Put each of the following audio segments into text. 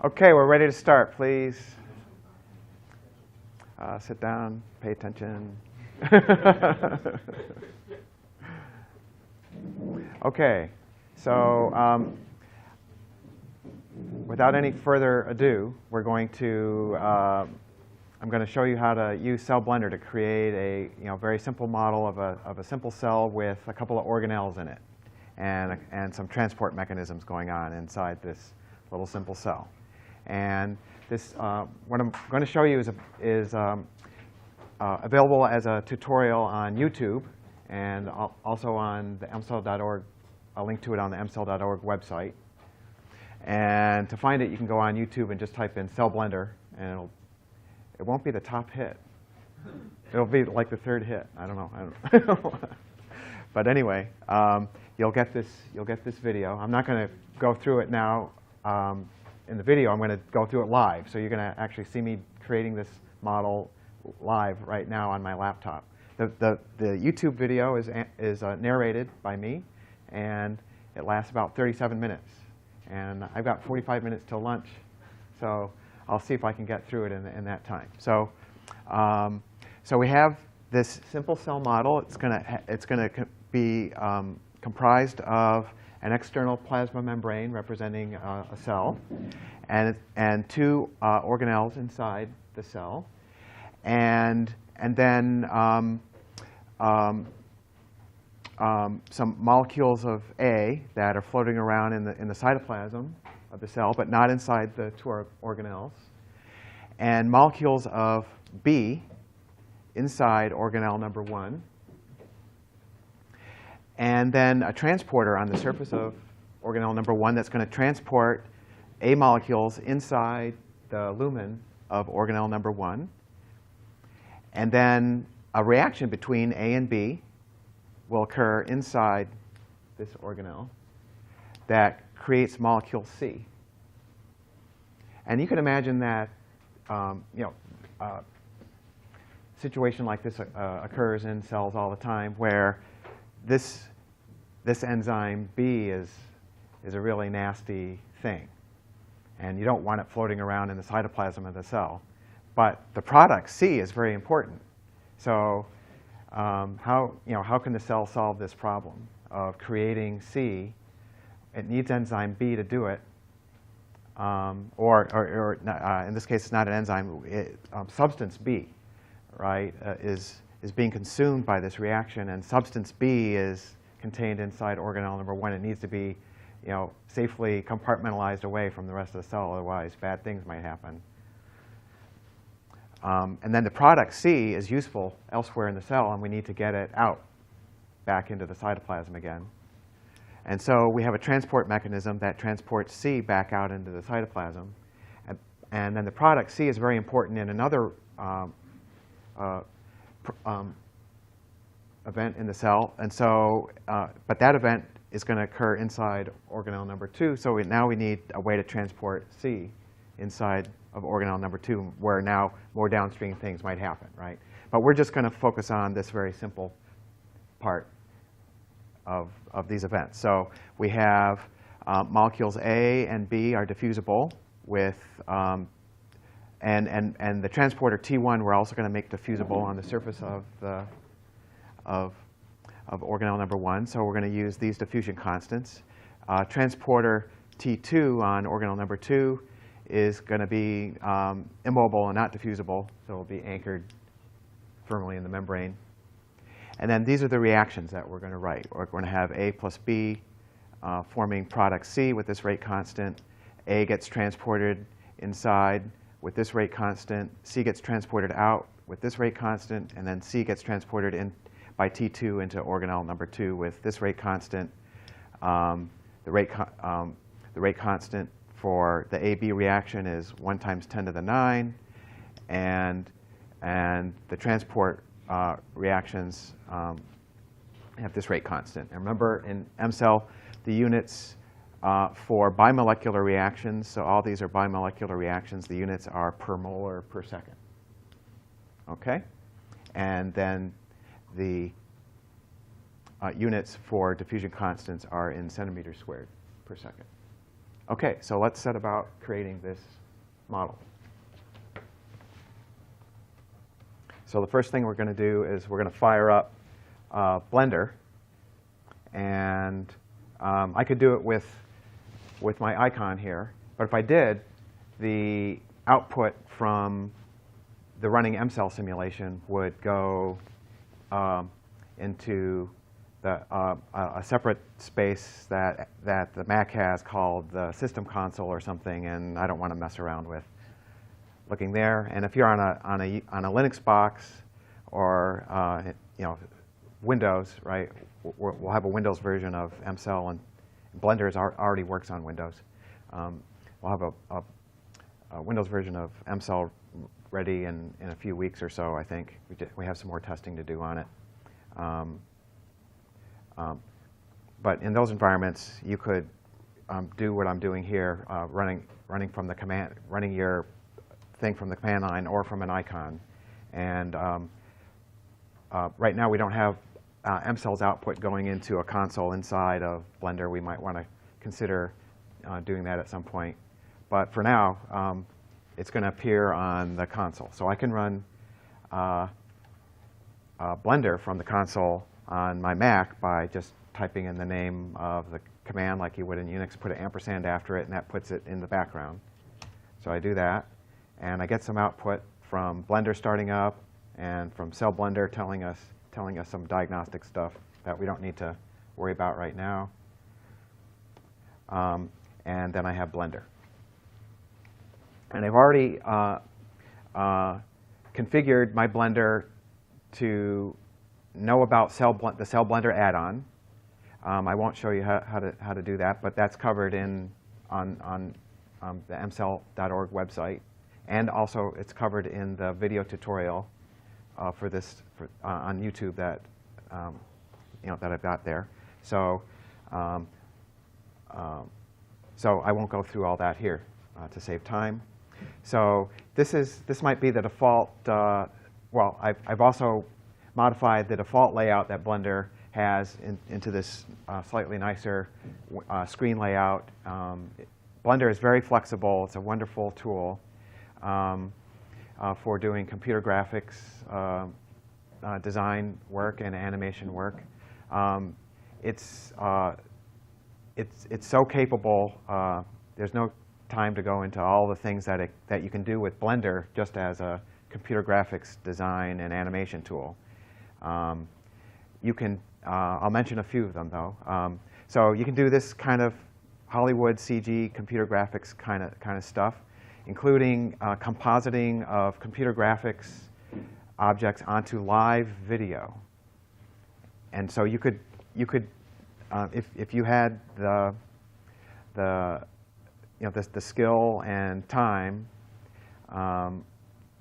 Okay, we're ready to start. Please sit down, pay attention. Okay, so without any further ado, we're going to I'm going to show you how to use Cell Blender to create a very simple model of a simple cell with a couple of organelles in it, and some transport mechanisms going on inside this little simple cell. And this, what I'm going to show you is available as a tutorial on YouTube and also on the mcell.org. I'll link to it on the mcell.org website. And to find it, you can go on YouTube and just type in Cell Blender, and it won't be the top hit. It'll be like the third hit. I don't know. But anyway, you'll get this video. I'm not going to go through it now. In the video, I'm going to go through it live. So you're going to actually see me creating this model live right now on my laptop. The YouTube video is narrated by me, and it lasts about 37 minutes. And I've got 45 minutes till lunch, so I'll see if I can get through it in that time. So, so we have this simple cell model. It's going to be comprised of an external plasma membrane representing a cell, and two organelles inside the cell, and then some molecules of A that are floating around in the cytoplasm of the cell, but not inside the two organelles, and molecules of B inside organelle number 1. And then a transporter on the surface of organelle number 1 that's going to transport A molecules inside the lumen of organelle number 1. And then a reaction between A and B will occur inside this organelle that creates molecule C. And you can imagine that situation like this occurs in cells all the time, where this enzyme B is a really nasty thing, and you don't want it floating around in the cytoplasm of the cell. But the product C is very important. So how can the cell solve this problem of creating C? It needs enzyme B to do it, or in this case, it's not an enzyme. Substance B, right, is being consumed by this reaction, and substance B is contained inside organelle number 1. It needs to be, safely compartmentalized away from the rest of the cell. Otherwise, bad things might happen. And then the product C is useful elsewhere in the cell, and we need to get it out back into the cytoplasm again. And so we have a transport mechanism that transports C back out into the cytoplasm. And then the product C is very important in another event in the cell. And so, but that event is going to occur inside organelle number 2. So now we need a way to transport C inside of organelle number 2, where now more downstream things might happen, right? But we're just going to focus on this very simple part of these events. So we have molecules A and B are diffusible with, and the transporter T1 we're also going to make diffusible on the surface of organelle number 1. So we're going to use these diffusion constants. Transporter T2 on organelle number 2 is going to be immobile and not diffusible, so it will be anchored firmly in the membrane. And then these are the reactions that we're going to write. We're going to have A plus B forming product C with this rate constant. A gets transported inside with this rate constant. C gets transported out with this rate constant. And then C gets transported in by T2 into organelle number 2 with this rate constant. The rate constant for the AB reaction is 1 times 10 to the 9. And the transport reactions have this rate constant. And remember, in mCell, the units for bimolecular reactions, so all these are bimolecular reactions, the units are per molar per second. Okay? And then the units for diffusion constants are in centimeters squared per second. Okay, so let's set about creating this model. So the first thing we're going to do is we're going to fire up Blender. And I could do it with my icon here. But if I did, the output from the running MCell simulation would go into a separate space that the Mac has called the System Console or something, and I don't want to mess around with looking there. And if you're on a Linux box or Windows, right? We'll have a Windows version of MCell, and Blender already works on Windows. We'll have a Windows version of MCell ready in a few weeks or so, I think. We have some more testing to do on it. But in those environments, you could do what I'm doing here, running from the command, running your thing from the command line or from an icon. And right now, we don't have MCell's output going into a console inside of Blender. We might want to consider doing that at some point. But for now, it's going to appear on the console. So I can run Blender from the console on my Mac by just typing in the name of the command like you would in Unix, put an ampersand after it, and that puts it in the background. So I do that, and I get some output from Blender starting up and from Cell Blender telling us some diagnostic stuff that we don't need to worry about right now. And then I have Blender. And I've already configured my Blender to know about the Cell Blender add-on. I won't show you how to do that, but that's covered on the mcell.org website, and also it's covered in the video tutorial for this on YouTube that that I've got there. So so I won't go through all that here to save time. So this might be the default. Well, I've also modified the default layout that Blender has into this slightly nicer screen layout. Blender is very flexible. It's a wonderful tool for doing computer graphics design work and animation work. It's so capable. There's no time to go into all the things that you can do with Blender just as a computer graphics design and animation tool. You can, I'll mention a few of them though. So you can do this kind of Hollywood CG computer graphics kind of stuff, including compositing of computer graphics objects onto live video. And so you could if you had the skill and time,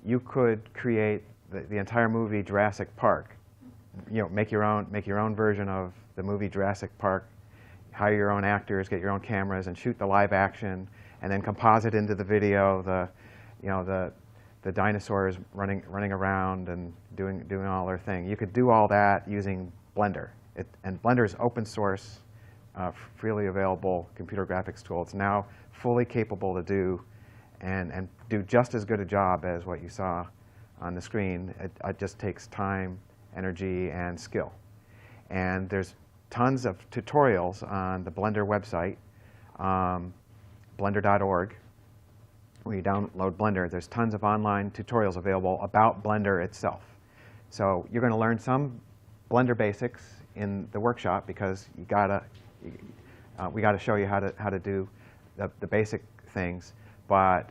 you could create the entire movie Jurassic Park. Make your own version of the movie Jurassic Park. Hire your own actors, get your own cameras, and shoot the live action, and then composite into the video the dinosaurs running around and doing all their thing. You could do all that using Blender. And Blender is open source, freely available computer graphics tool. It's now fully capable to do and do just as good a job as what you saw on the screen. It just takes time, energy, and skill. And there's tons of tutorials on the Blender website, blender.org. When you download Blender, there's tons of online tutorials available about Blender itself. So you're going to learn some Blender basics in the workshop because we gotta show you how to do the basic things. But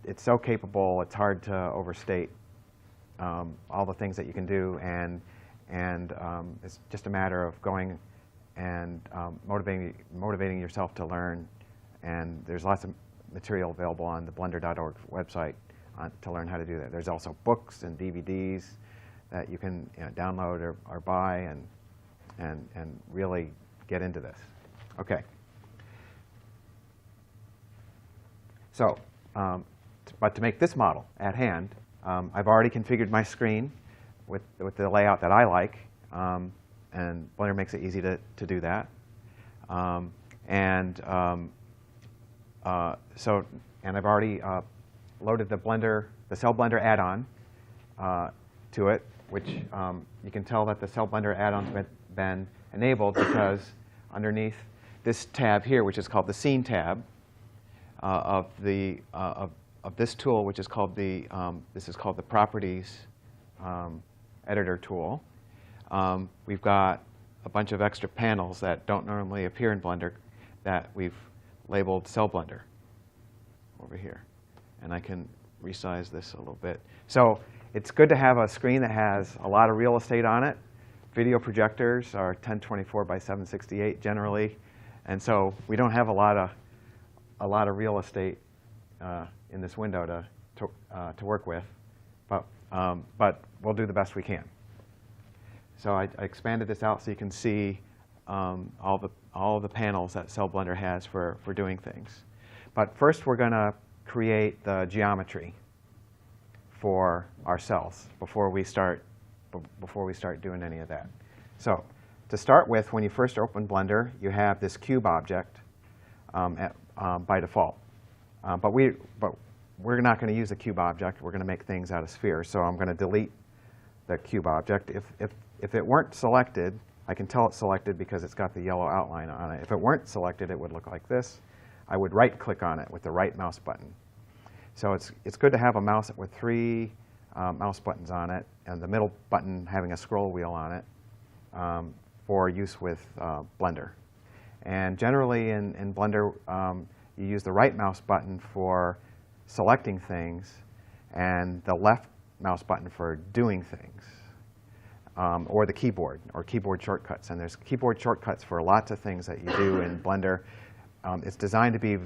it's so capable, it's hard to overstate all the things that you can do, and it's just a matter of going and motivating yourself to learn. And there's lots of material available on the blender.org website to learn how to do that. There's also books and DVDs that you can download or buy and really get into this. Okay. So, but to make this model at hand, I've already configured my screen with the layout that I like, and Blender makes it easy to do that. And I've already loaded the Cell Blender add-on to it, which you can tell that the Cell Blender add-on's been enabled because underneath this tab here, which is called the Scene tab of this tool, which is called the Properties Editor tool, we've got a bunch of extra panels that don't normally appear in Blender that we've labeled Cell Blender over here. And I can resize this a little bit. So it's good to have a screen that has a lot of real estate on it. Video projectors are 1024 by 768 generally. And so we don't have a lot of real estate in this window to work with. But we'll do the best we can. So I expanded this out so you can see all of the panels that Cell Blender has for doing things. But first, we're going to create the geometry for our cells before we start doing any of that. So to start with, when you first open Blender, you have this cube object by default. But we're not going to use the cube object. We're going to make things out of spheres. So I'm going to delete the cube object. If it weren't selected, I can tell it's selected because it's got the yellow outline on it. If it weren't selected, it would look like this. I would right-click on it with the right mouse button. So it's good to have a mouse with 3 mouse buttons on it, and the middle button having a scroll wheel on it for use with Blender. And generally in Blender, you use the right mouse button for selecting things and the left mouse button for doing things, or the keyboard, or keyboard shortcuts. And there's keyboard shortcuts for lots of things that you do in Blender. It's designed to be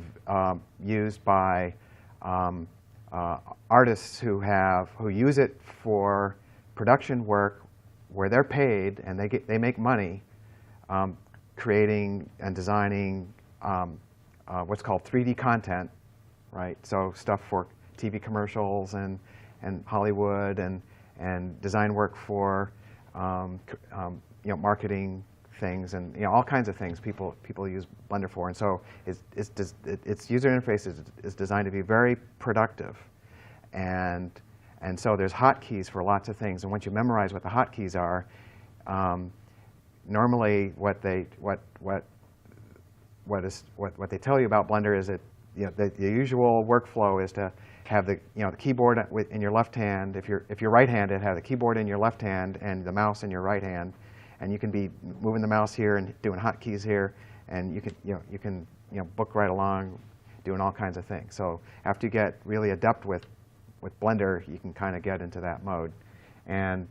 used by artists who use it for production work where they're paid and they make money creating and designing what's called 3D content, right? So stuff for TV commercials and Hollywood and design work for marketing things and all kinds of things people use Blender for. And so its user interface is designed to be very productive. And so there's hotkeys for lots of things. And once you memorize what the hotkeys are, normally what they tell you about Blender is that the usual workflow is to have the keyboard in your left hand. If you're right-handed, have the keyboard in your left hand and the mouse in your right hand, and you can be moving the mouse here and doing hotkeys here, and you can book right along, doing all kinds of things. So after you get really adept with Blender, you can kind of get into that mode. And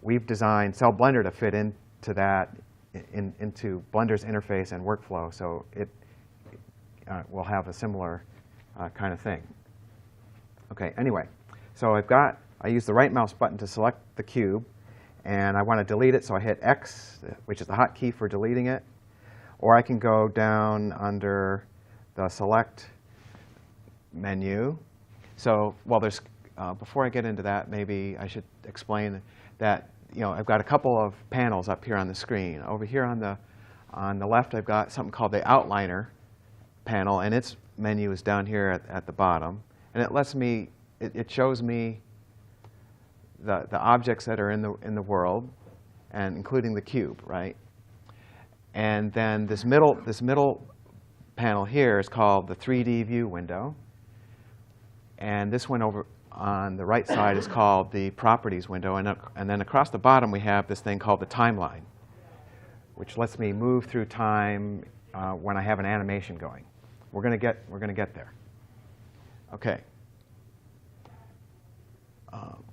we've designed Cell Blender to fit into that, into Blender's interface and workflow, so it will have a similar kind of thing. Okay, anyway, so I use the right mouse button to select the cube, and I want to delete it, so I hit X, which is the hotkey for deleting it. Or I can go down under the Select menu. So, well, before I get into that, maybe I should explain that I've got a couple of panels up here on the screen. Over here on the left, I've got something called the Outliner panel, and its menu is down here at the bottom. And it shows me the objects that are in the world, and including the cube, right? And then this middle panel here is called the 3D view window. And this one over on the right side is called the properties window. And then across the bottom, we have this thing called the timeline, which lets me move through time when I have an animation going. We're going to get there. OK.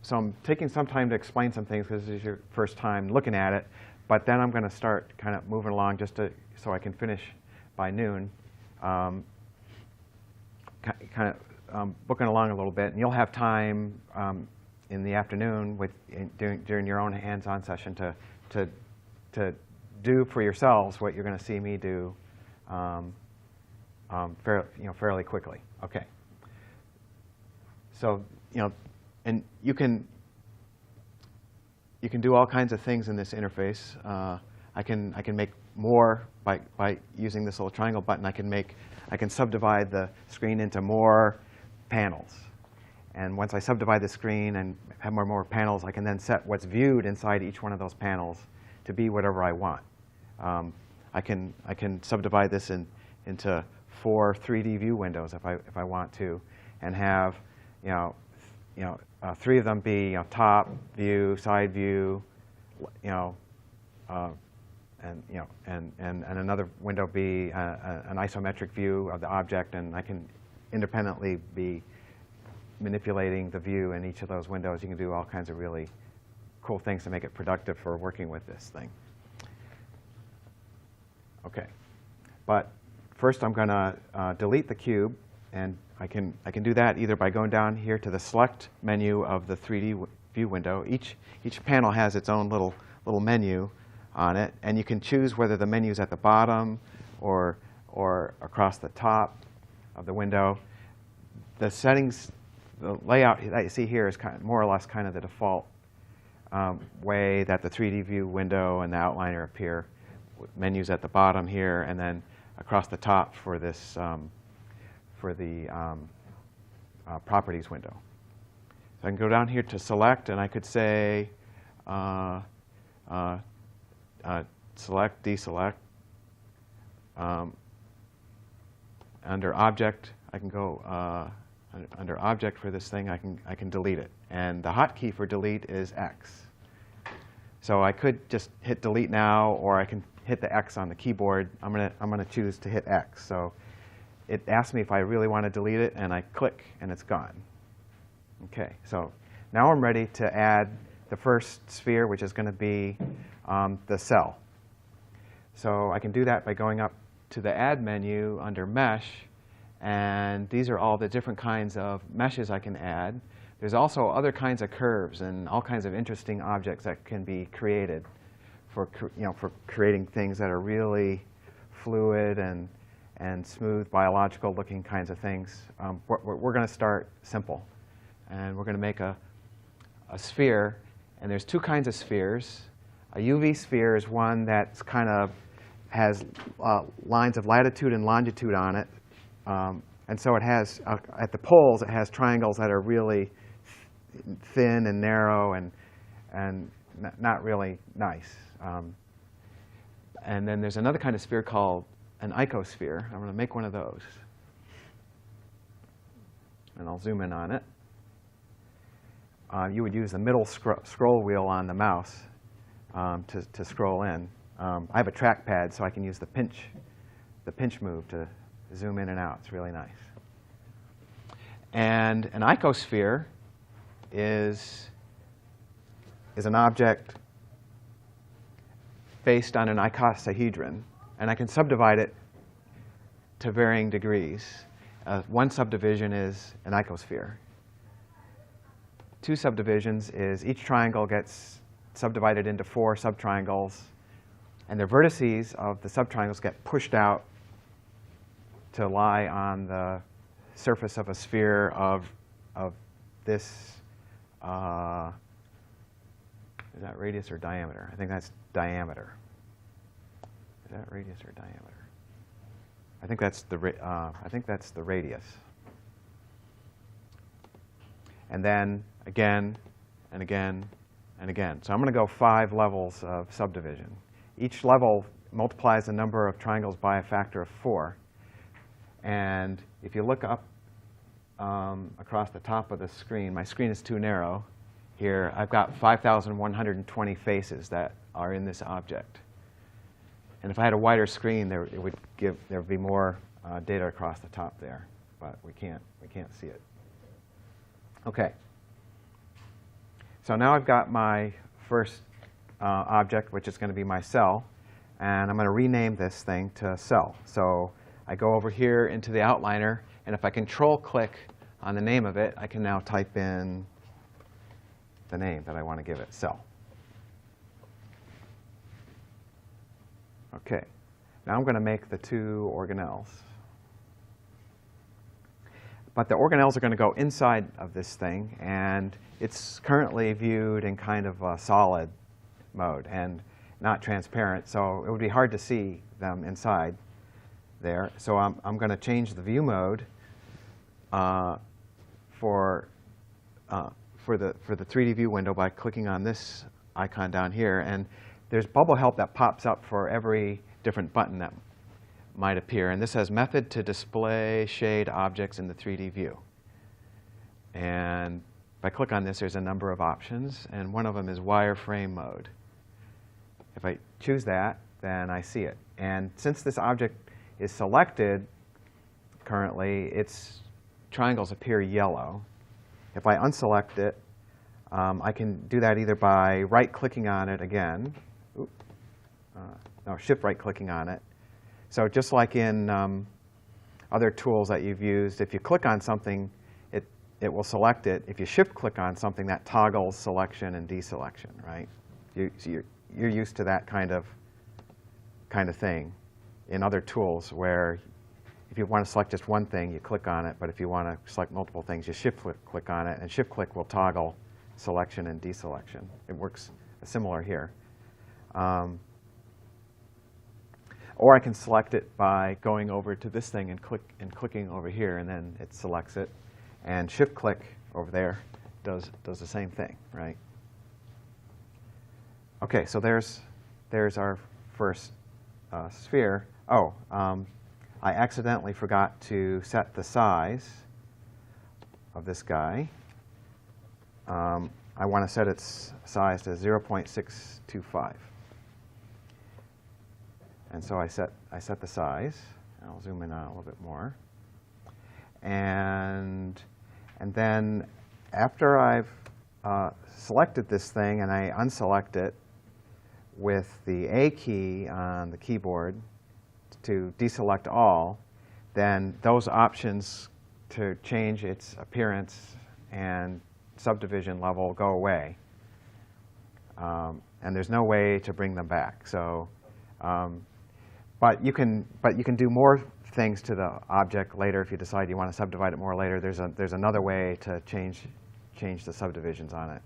So I'm taking some time to explain some things because this is your first time looking at it. But then I'm going to start kind of moving along so I can finish by noon, kind of booking along a little bit. And you'll have time in the afternoon during your own hands-on session to do for yourselves what you're going to see me do fairly quickly. OK. So and you can do all kinds of things in this interface. I can make more by using this little triangle button. I can subdivide the screen into more panels. And once I subdivide the screen and have more panels, I can then set what's viewed inside each one of those panels to be whatever I want. I can subdivide this into 4 3D view windows if I want to, and have 3 of them be top view, side view, and another window be an isometric view of the object, and I can independently be manipulating the view in each of those windows. You can do all kinds of really cool things to make it productive for working with this thing. Okay, but first I'm going to delete the cube, and I can do that either by going down here to the select menu of the 3D view window. Each panel has its own little menu on it, and you can choose whether the menu is at the bottom or across the top of the window. The settings, the layout that you see here is more or less kind of the default way that the 3D view window and the outliner appear. Menus at the bottom here, and then across the top for this for the properties window. So I can go down here to select, and I could say select, deselect. Under object, I can go under object for this thing. I can delete it, and the hotkey for delete is X. So I could just hit delete now, or I can hit the X on the keyboard. I'm gonna choose to hit X. So it asks me if I really want to delete it, and I click, and it's gone. Okay, so now I'm ready to add the first sphere, which is going to be the cell. So I can do that by going up to the Add menu under Mesh, and these are all the different kinds of meshes I can add. There's also other kinds of curves and all kinds of interesting objects that can be created for creating things that are really fluid and smooth, biological-looking kinds of things. We're going to start simple, and we're going to make a sphere. And there's 2 kinds of spheres. A UV sphere is one that's kind of has lines of latitude and longitude on it, and so it has at the poles it has triangles that are really thin and narrow and not really nice. And then there's another kind of sphere called an icosphere. I'm going to make one of those. And I'll zoom in on it. You would use the middle scroll wheel on the mouse to scroll in. I have a trackpad, so I can use the pinch move to zoom in and out. It's really nice. And an icosphere is an object based on an icosahedron, and I can subdivide it to varying degrees. One subdivision is an icosphere. 2 subdivisions is each triangle gets subdivided into 4 subtriangles, and the vertices of the subtriangles get pushed out to lie on the surface of a sphere of this, is that radius or diameter? I think that's diameter. Is that radius or diameter? I think that's the radius. And then again and again and again. So I'm going to go 5 levels of subdivision. Each level multiplies the number of triangles by a factor of 4. And if you look up across the top of the screen, my screen is too narrow. Here, I've got 5,120 faces that are in this object. And if I had a wider screen, there would be more data across the top there, but we can't see it. Okay. So now I've got my first object, which is going to be my cell, and I'm going to rename this thing to cell. So I go over here into the outliner, and if I control-click on the name of it, I can now type in the name that I want to give it, cell. Okay. Now I'm going to make the 2 organelles. But the organelles are going to go inside of this thing, and it's currently viewed in kind of a solid mode. And not transparent, so it would be hard to see them inside there. So I'm going to change the view mode for the 3D view window by clicking on this icon down here. And there's bubble help that pops up for every different button that might appear. And this says method to display shade objects in the 3D view. And if I click on this, there's a number of options. And one of them is wireframe mode. If I choose that, then I see it. And since this object is selected currently, its triangles appear yellow. If I unselect it, I can do that either by right-clicking on it again. Shift right-clicking on it. So just like in other tools that you've used, if you click on something, it will select it. If you shift-click on something, that toggles selection and deselection, right? So you're used to that kind of thing in other tools where if you want to select just one thing, you click on it. But if you want to select multiple things, you shift-click on it. And shift-click will toggle selection and deselection. It works similar here. Or I can select it by going over to this thing and clicking over here, and then it selects it. And shift-click over there does the same thing, right? OK, so there's our first sphere. Oh, I accidentally forgot to set the size of this guy. I want to set its size to 0.625. And so I set the size. I'll zoom in on a little bit more. And then after I've selected this thing and I unselect it with the A key on the keyboard to deselect all, then those options to change its appearance and subdivision level go away. And there's no way to bring them back. So, but you can do more things to the object later if you decide you want to subdivide it more later. There's another way to change the subdivisions on it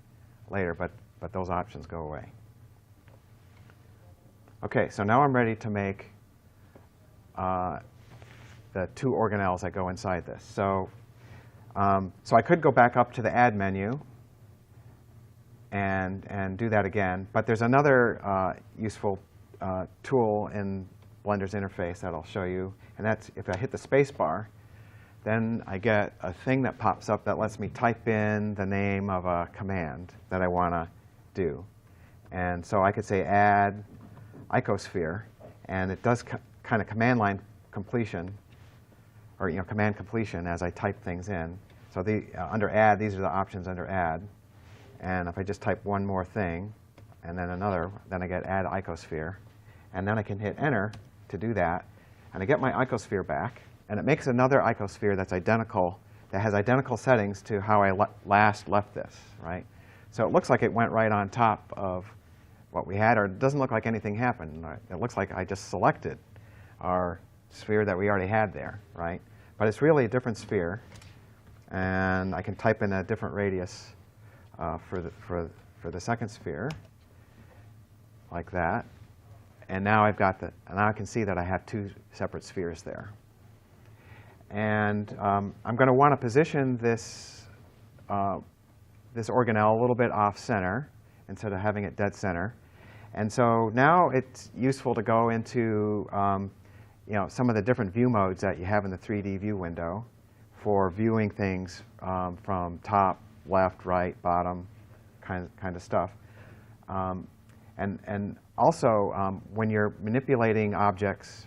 later, but those options go away. OK, so now I'm ready to make the two organelles that go inside this. So I could go back up to the Add menu and do that again. But there's another useful tool in Blender's interface that I'll show you. And that's if I hit the space bar, then I get a thing that pops up that lets me type in the name of a command that I want to do. And so I could say add icosphere, and it does kind of command line completion, or command completion as I type things in. So under add, these are the options under add. And if I just type one more thing, and then another, then I get add icosphere. And then I can hit enter to do that. And I get my icosphere back. And it makes another icosphere that's identical, that has identical settings to how I last left this, right? So it looks like it went right on top of what we had, or it doesn't look like anything happened. It looks like I just selected our sphere that we already had there, right? But it's really a different sphere. And I can type in a different radius for the second sphere, like that. And now now I can see that I have two separate spheres there. And I'm going to want to position this organelle a little bit off center instead of having it dead center. And so now it's useful to go into some of the different view modes that you have in the 3D view window for viewing things from top, left, right, bottom, kind of stuff. And also, when you're manipulating objects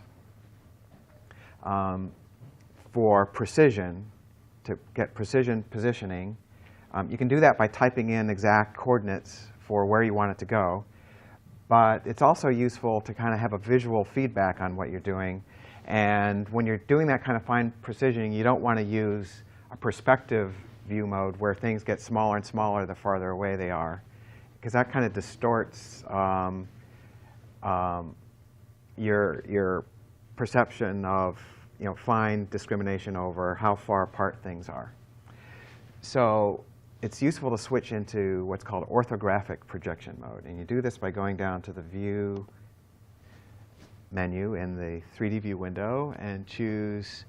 for precision, to get precision positioning, you can do that by typing in exact coordinates for where you want it to go. But it's also useful to kind of have a visual feedback on what you're doing. And when you're doing that kind of fine precision, you don't want to use a perspective view mode where things get smaller and smaller the farther away they are, because that kind of distorts your perception of fine discrimination over how far apart things are. So it's useful to switch into what's called orthographic projection mode. And you do this by going down to the View menu in the 3D View window and choose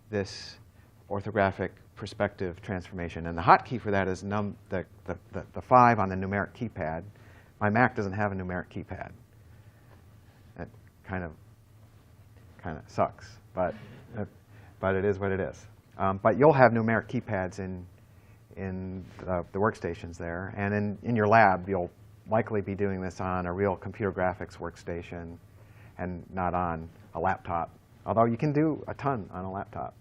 this orthographic perspective transformation. And the hotkey for that is the 5 on the numeric keypad. My Mac doesn't have a numeric keypad. That kind of sucks, but it is what it is. But you'll have numeric keypads in the workstations there. And in your lab, you'll likely be doing this on a real computer graphics workstation and not on a laptop, although you can do a ton on a laptop.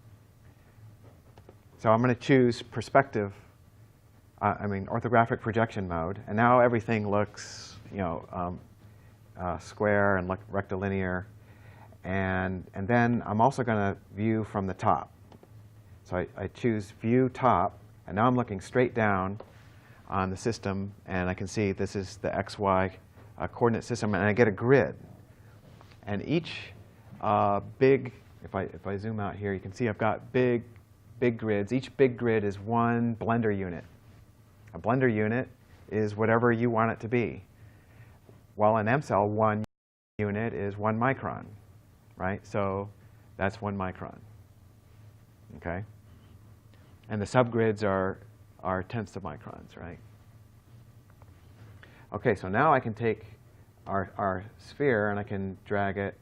So I'm going to choose perspective, orthographic projection mode. And now everything looks, square and rectilinear. And then I'm also going to view from the top. So I choose View Top. And now I'm looking straight down on the system. And I can see this is the XY coordinate system. And I get a grid. And each if I zoom out here, you can see I've got big grids. Each big grid is one Blender unit. A Blender unit is whatever you want it to be. While in MCell, one unit is 1 micron, right? So that's 1 micron, okay? And the subgrids are tenths of microns, right? Okay, so now I can take our sphere and I can drag it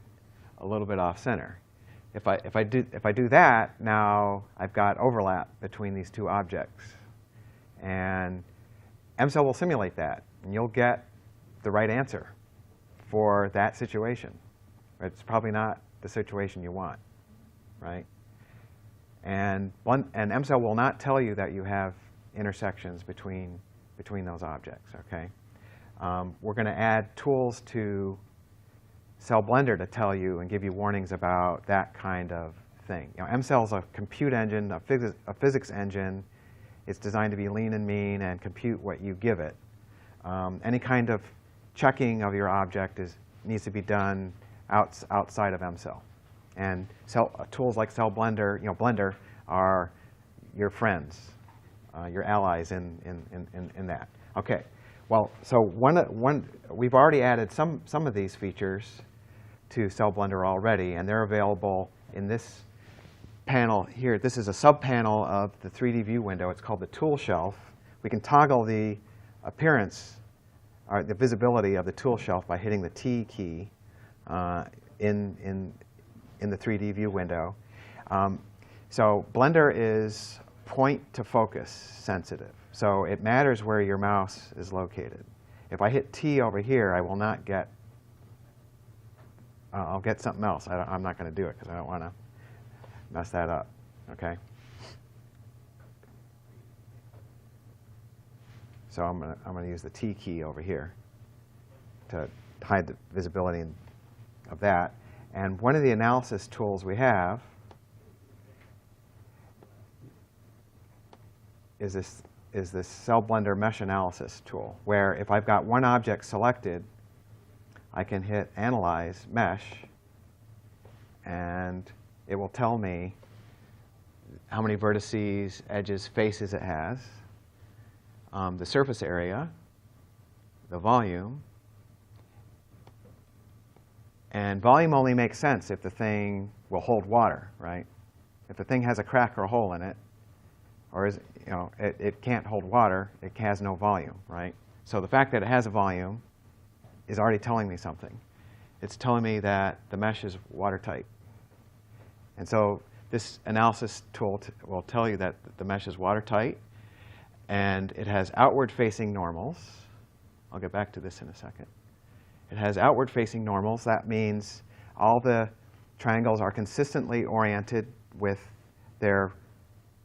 a little bit off center. If I do that, now I've got overlap between these two objects. And MCell will simulate that, and you'll get the right answer for that situation. It's probably not the situation you want, right? And MCell will not tell you that you have intersections between those objects, okay? We're going to add tools to Cell Blender to tell you and give you warnings about that kind of thing. MCell is a compute engine, a physics engine. It's designed to be lean and mean and compute what you give it. Any kind of checking of your object needs to be done outside of MCell. And tools like Cell Blender, Blender are your friends, your allies in that. Okay. Well, so we've already added some of these features to Cell Blender already, and they're available in this panel here. This is a sub-panel of the 3D View window. It's called the Tool Shelf. We can toggle the appearance, or the visibility of the tool shelf by hitting the T key in the 3D View window. So Blender is point to focus sensitive. So it matters where your mouse is located. If I hit T over here, I will not get, I'll get something else. I'm not going to do it because I don't want to mess that up, okay? So I'm going to use the T key over here to hide the visibility of that. And one of the analysis tools we have is this Cell Blender Mesh Analysis tool, where if I've got one object selected, I can hit Analyze Mesh, and it will tell me how many vertices, edges, faces it has, the surface area, the volume. And volume only makes sense if the thing will hold water, right? If the thing has a crack or a hole in it, or it can't hold water, it has no volume, right? So the fact that it has a volume is already telling me something. It's telling me that the mesh is watertight. And so this analysis tool will tell you that the mesh is watertight, and it has outward-facing normals. I'll get back to this in a second. It has outward-facing normals. That means all the triangles are consistently oriented with their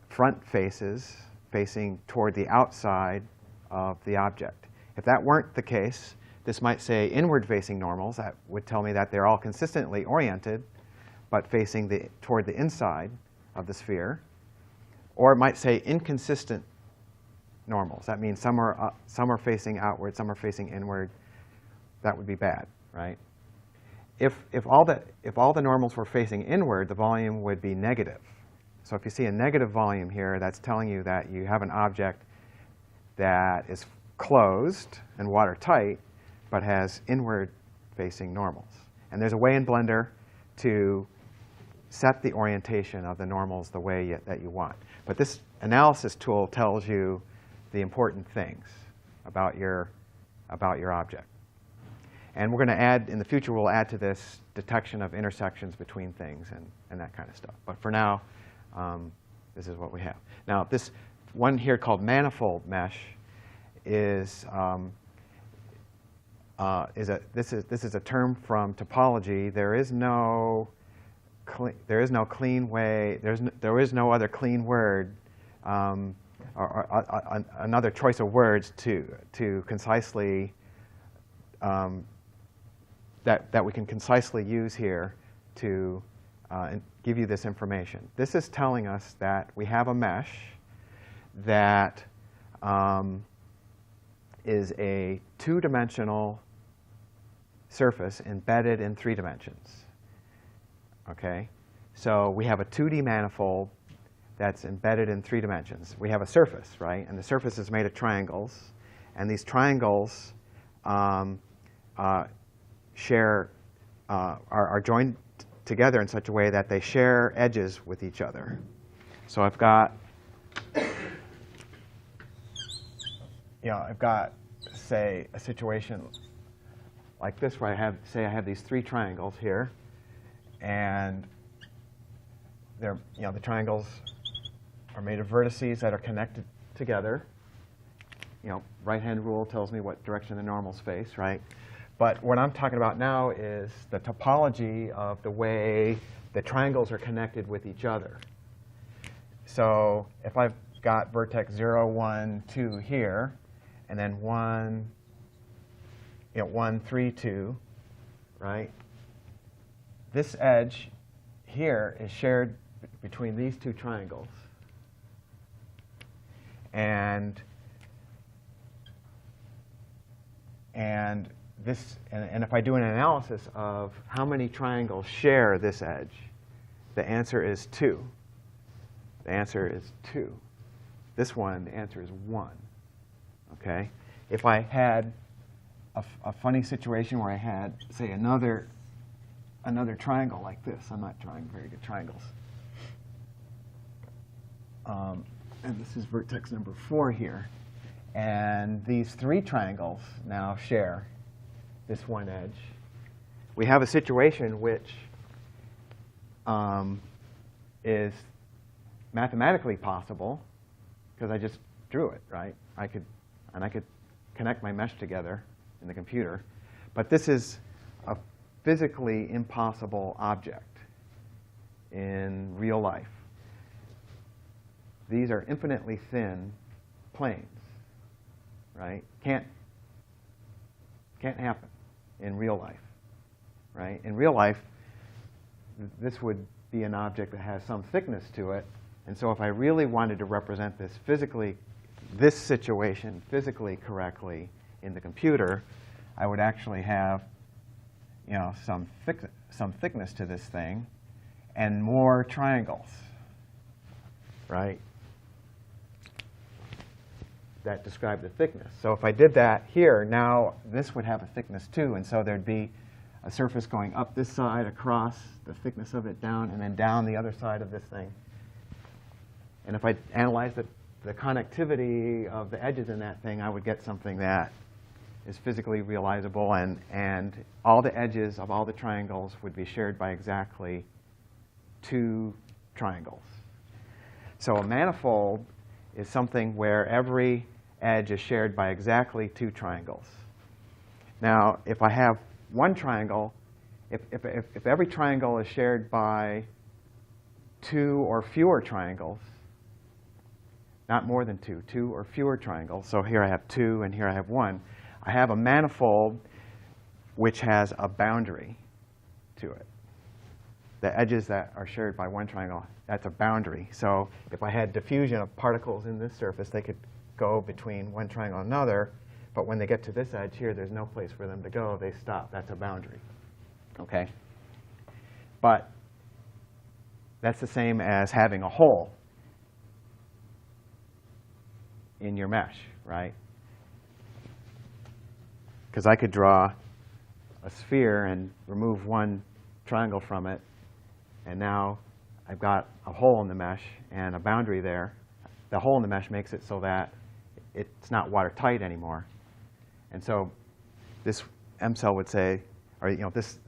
front faces facing toward the outside of the object. If that weren't the case, this might say inward-facing normals. That would tell me that they're all consistently oriented, but facing toward the inside of the sphere. Or it might say inconsistent normals. That means some are facing outward, some are facing inward. That would be bad, right? If all the normals were facing inward, the volume would be negative. So if you see a negative volume here, that's telling you that you have an object that is closed and watertight, but has inward-facing normals. And there's a way in Blender to set the orientation of the normals the way that you want. But this analysis tool tells you the important things about your object. And we're going to add, in the future, we'll add to this detection of intersections between things and that kind of stuff. But for now, this is what we have. Now, this one here called manifold mesh is this is a term from topology. There is no clean way. There is no other clean word or another choice of words to concisely that we can concisely use here to give you this information. This is telling us that we have a mesh that is a two-dimensional surface embedded in 3 dimensions. Okay? So we have a 2D manifold that's embedded in 3 dimensions. We have a surface, right? And the surface is made of triangles. And these triangles are joined together in such a way that they share edges with each other. So I've got, say, a situation like this where I have these 3 triangles here, and they're, the triangles are made of vertices that are connected together. Right-hand rule tells me what direction the normals face, right? But what I'm talking about now is the topology of the way the triangles are connected with each other. So if I've got vertex 0, 1, 2 here, and then 1, 1, 3, 2, right? This edge here is shared between these 2 triangles. And if I do an analysis of how many triangles share this edge, the answer is 2. The answer is 2. This one, the answer is 1. Okay? If I had a funny situation where I had, say, another triangle like this. I'm not drawing very good triangles. And this is vertex number 4 here. And these 3 triangles now share this one edge. We have a situation which is mathematically possible because I just drew it, right? I could connect my mesh together in the computer. But this is a physically impossible object in real life. These are infinitely thin planes, right? Can't happen in real life, right? In real life, this would be an object that has some thickness to it. And so if I really wanted to represent this situation physically correctly in the computer, I would actually have, some thickness to this thing and more triangles, right? That describe the thickness. So if I did that here, now this would have a thickness too, and so there'd be a surface going up this side, across, the thickness of it down, and then down the other side of this thing. And if I analyze the connectivity of the edges in that thing, I would get something that is physically realizable, and all the edges of all the triangles would be shared by exactly 2 triangles. So a manifold is something where every edge is shared by exactly 2 triangles. Now, if I have one triangle, if every triangle is shared by 2 or fewer triangles, not more than 2, 2 or fewer triangles, so here I have 2 and here I have 1, I have a manifold which has a boundary to it. The edges that are shared by one triangle, that's a boundary. So if I had diffusion of particles in this surface, they could go between one triangle and another. But when they get to this edge here, there's no place for them to go. They stop. That's a boundary. Okay? But that's the same as having a hole in your mesh, right? Because I could draw a sphere and remove one triangle from it, and now I've got a hole in the mesh and a boundary there. The hole in the mesh makes it so that it's not watertight anymore. And so this M cell would say, or this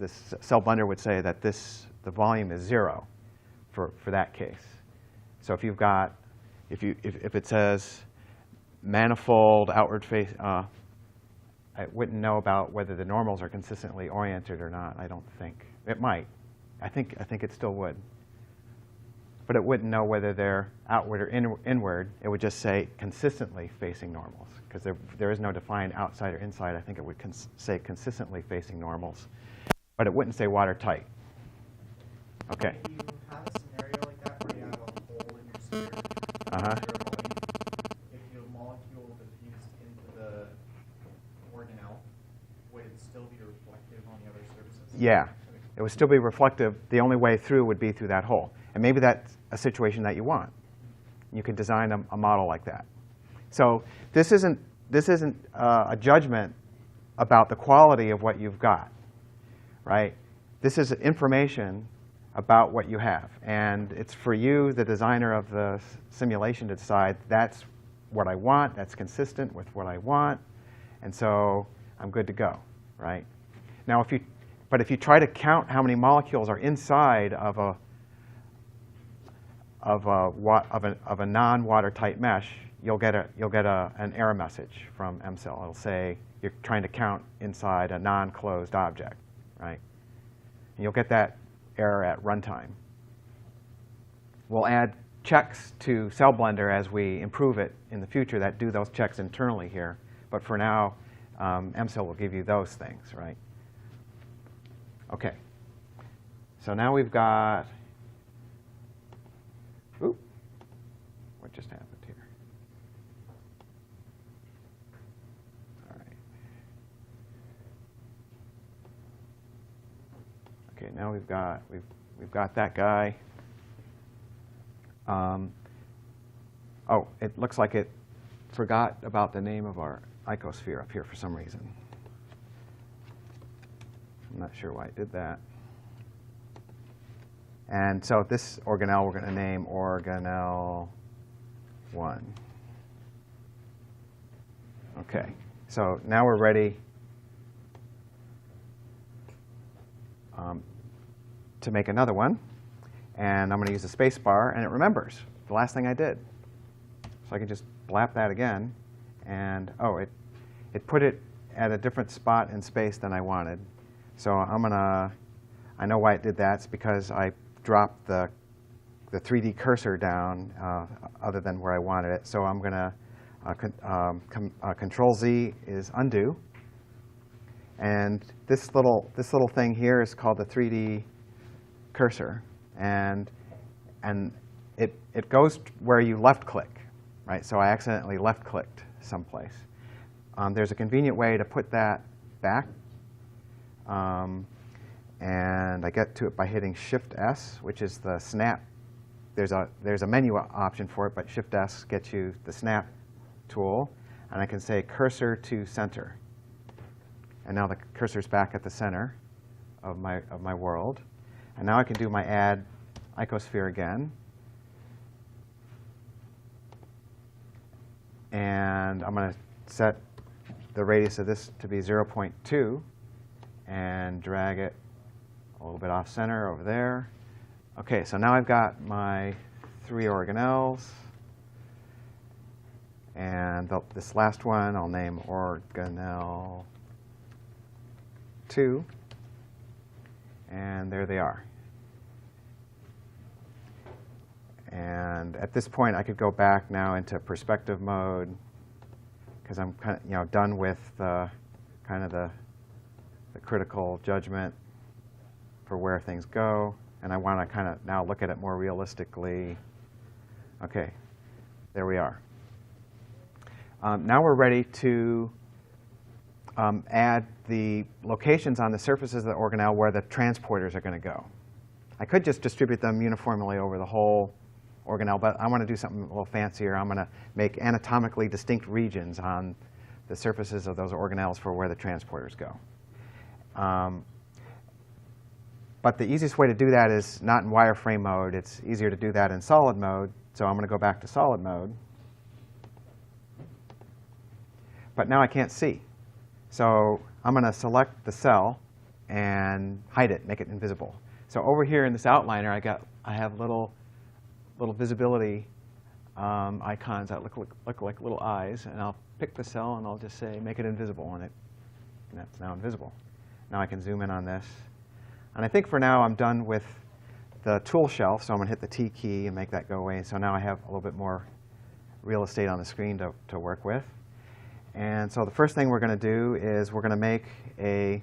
cell blender would say that the volume is 0 for that case. So if you've got, if it says manifold outward face, I wouldn't know about whether the normals are consistently oriented or not. I don't think it might. I think it still would, but it wouldn't know whether they're outward or inward. It would just say consistently facing normals, because there is no defined outside or inside. I think it would say consistently facing normals, but it wouldn't say watertight. Okay. If you have a scenario like that where you have a hole in your sphere, if your molecule diffused into the organelle, would it still be reflective on the other surfaces? Yeah, it would still be reflective. The only way through would be through that hole. And maybe that's a situation that you want. You could design a model like that. So this isn't a judgment about the quality of what you've got, right? This is information about what you have. And it's for you, the designer of the simulation, to decide that's what I want, that's consistent with what I want, and so I'm good to go, right? Now, if you try to count how many molecules are inside of a non-watertight mesh, you'll get an error message from MCell. It'll say you're trying to count inside a non-closed object, right? And you'll get that error at runtime. We'll add checks to Cell Blender as we improve it in the future that do those checks internally here. But for now, MCell will give you those things, right? OK. So now we've got, oop, what just happened here? All right. OK, now we've got that guy. Oh, it looks like it forgot about the name of our icosphere up here for some reason. I'm not sure why it did that. And so this organelle we're going to name organelle 1. OK, so now we're ready to make another one. And I'm going to use the space bar, and it remembers the last thing I did. So I can just blap that again. And oh, it put it at a different spot in space than I wanted. So I know why it did that. It's because I dropped the 3D cursor down other than where I wanted it. So I'm going to Control Z is undo. And this little thing here is called the 3D cursor. And it goes where you left click, right? So I accidentally left clicked someplace. There's a convenient way to put that back. And I get to it by hitting Shift S, which is the snap. There's a menu option for it, but Shift S gets you the snap tool. And I can say cursor to center. And now the cursor's back at the center of my world. And now I can do my add icosphere again. And I'm going to set the radius of this to be 0.2 and drag it a little bit off center over there. OK, so now I've got my 3 organelles. And this last one I'll name organelle 2. And there they are. And at this point, I could go back now into perspective mode, because I'm kind of, done with the critical judgment for where things go. And I want to kind of now look at it more realistically. OK, there we are. Now we're ready to add the locations on the surfaces of the organelle where the transporters are going to go. I could just distribute them uniformly over the whole organelle, but I want to do something a little fancier. I'm going to make anatomically distinct regions on the surfaces of those organelles for where the transporters go. But the easiest way to do that is not in wireframe mode. It's easier to do that in solid mode. So I'm going to go back to solid mode. But now I can't see. So I'm going to select the cell and hide it, make it invisible. So over here in this outliner, I have little visibility icons that look like little eyes. And I'll pick the cell, and I'll just say, make it invisible. And that's now invisible. Now I can zoom in on this. And I think for now I'm done with the tool shelf. So I'm going to hit the T key and make that go away. So now I have a little bit more real estate on the screen to work with. And so the first thing we're going to do is we're going to make a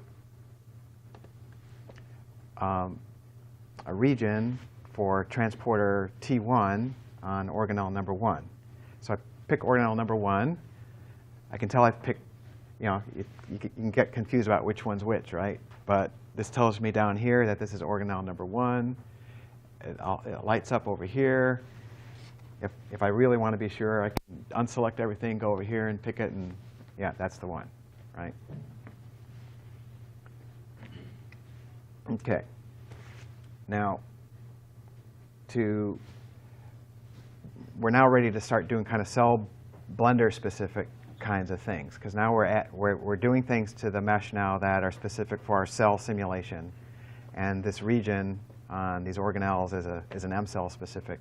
region for transporter T1 on organelle number 1. So I pick organelle number 1. I can tell I've picked, you can get confused about which one's which, right? But this tells me down here that this is organelle number 1. It lights up over here. If I really want to be sure, I can unselect everything, go over here and pick it, and yeah, that's the one, right? OK. Now, we're now ready to start doing kind of cell blender specific kinds of things, because now we're doing things to the mesh now that are specific for our cell simulation, and this region on these organelles is an M-cell specific,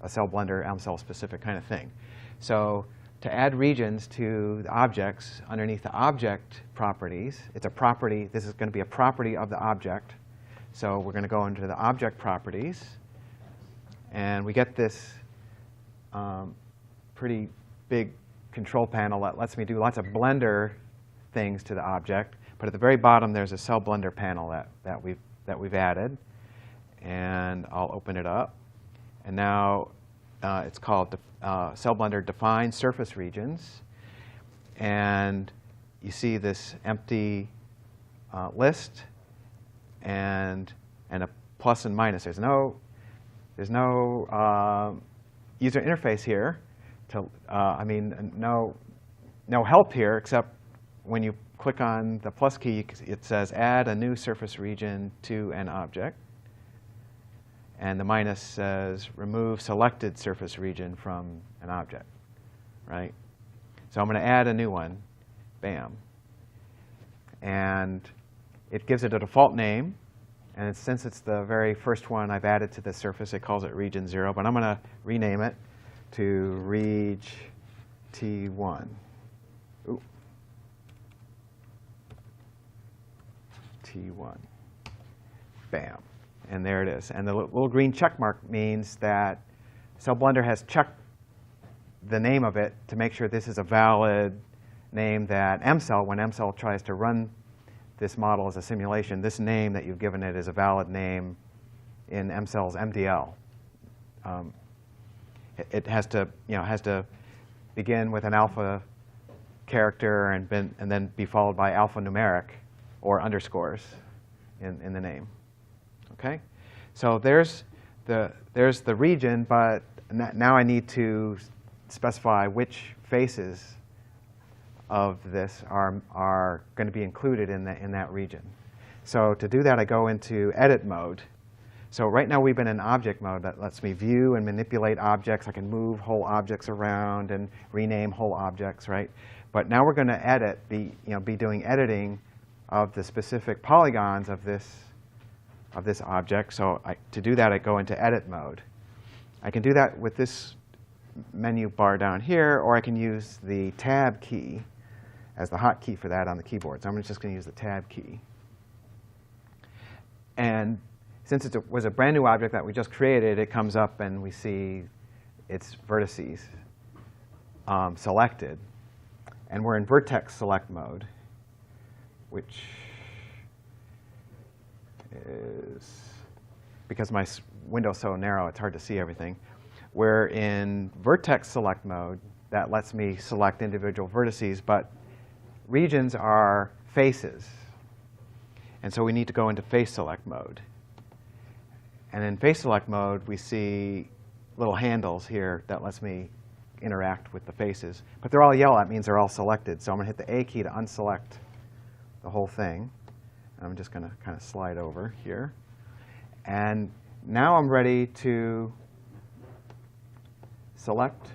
a cell blender M-cell specific kind of thing. So to add regions to the objects underneath the object properties, it's a property. This is going to be a property of the object. So we're going to go into the object properties, and we get this pretty big control panel that lets me do lots of blender things to the object. But at the very bottom, there's a cell blender panel that we've added, and I'll open it up. And now it's called Cell Blender Define Surface Regions. And you see this empty list and a plus and minus. There's no user interface here. No help here, except when you click on the plus key, it says add a new surface region to an object. And the minus says remove selected surface region from an object, right? So I'm going to add a new one, bam. And it gives it a default name. And since it's the very first one I've added to the surface, it calls it region 0. But I'm going to rename it to Reg T1. Ooh. T1. Bam. And there it is. And the little green check mark means that Cell Blender has checked the name of it to make sure this is a valid name that M-Cell, when M-Cell tries to run this model as a simulation, this name that you've given it is a valid name in M-Cell's MDL. It has to begin with an alpha character and then be followed by alphanumeric or underscores in the name. Okay, so there's the region, but now I need to specify which faces of this are going to be included in that region. So to do that, I go into edit mode. So right now we've been in object mode that lets me view and manipulate objects. I can move whole objects around and rename whole objects, right? But now we're going to edit, be doing editing of the specific polygons of this object. So to do that, I go into edit mode. I can do that with this menu bar down here, or I can use the tab key as the hotkey for that on the keyboard. So I'm just going to use the tab key. And since it was a brand new object that we just created, it comes up and we see its vertices selected. And we're in vertex select mode, which is, because my window's so narrow, it's hard to see everything. We're in vertex select mode. That lets me select individual vertices, but regions are faces. And so we need to go into face select mode. And in face select mode, we see little handles here that lets me interact with the faces. But they're all yellow. That means they're all selected. So I'm going to hit the A key to unselect the whole thing. And I'm just going to kind of slide over here. And now I'm ready to select.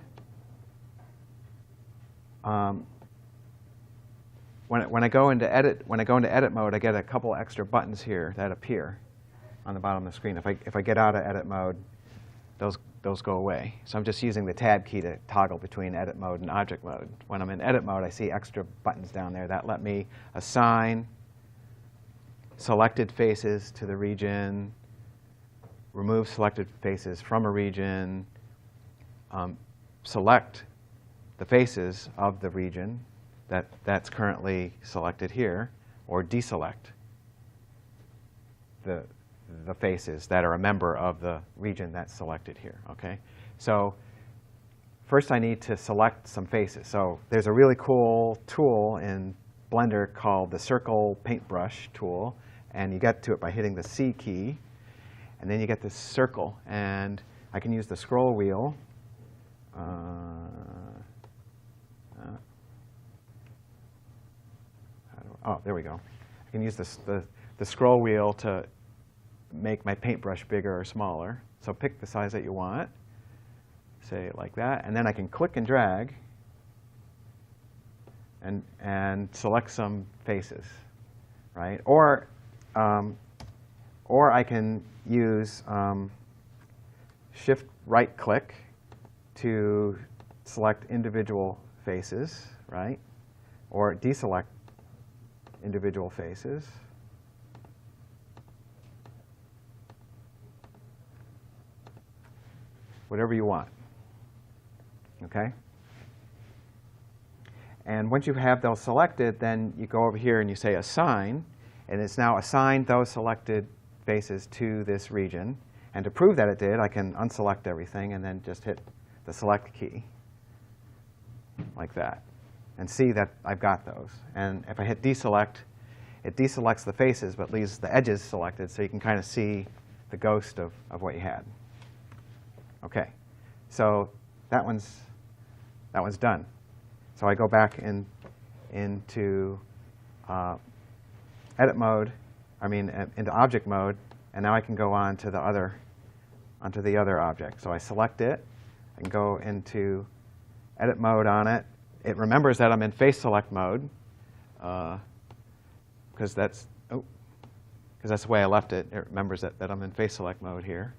When I go into edit mode, I get a couple extra buttons here that appear on the bottom of the screen. If I get out of edit mode, those go away. So I'm just using the tab key to toggle between edit mode and object mode. When I'm in edit mode, I see extra buttons down there that let me assign selected faces to the region, remove selected faces from a region, select the faces of the region that's currently selected here, or deselect the faces that are a member of the region that's selected here. Okay, so first I need to select some faces. So there's a really cool tool in Blender called the Circle Paintbrush tool, and you get to it by hitting the C key, and then you get this circle, and I can use the scroll wheel. Oh, there we go. I can use the scroll wheel to make my paintbrush bigger or smaller. So pick the size that you want, say it like that, and then I can click and drag and select some faces, right? Or I can use Shift right click to select individual faces, right? Or deselect individual faces. Whatever you want. Okay? And once you have those selected, then you go over here and you say assign, and it's now assigned those selected faces to this region. And to prove that it did, I can unselect everything and then just hit the select key like that and see that I've got those. And if I hit deselect, it deselects the faces but leaves the edges selected, so you can kind of see the ghost of what you had. Okay, so that one's done. So I go back into edit mode, into object mode, and now I can go on to onto the other object. So I select it, I can go into edit mode on it. It remembers that I'm in face select mode, because that's the way I left it. It remembers that I'm in face select mode here.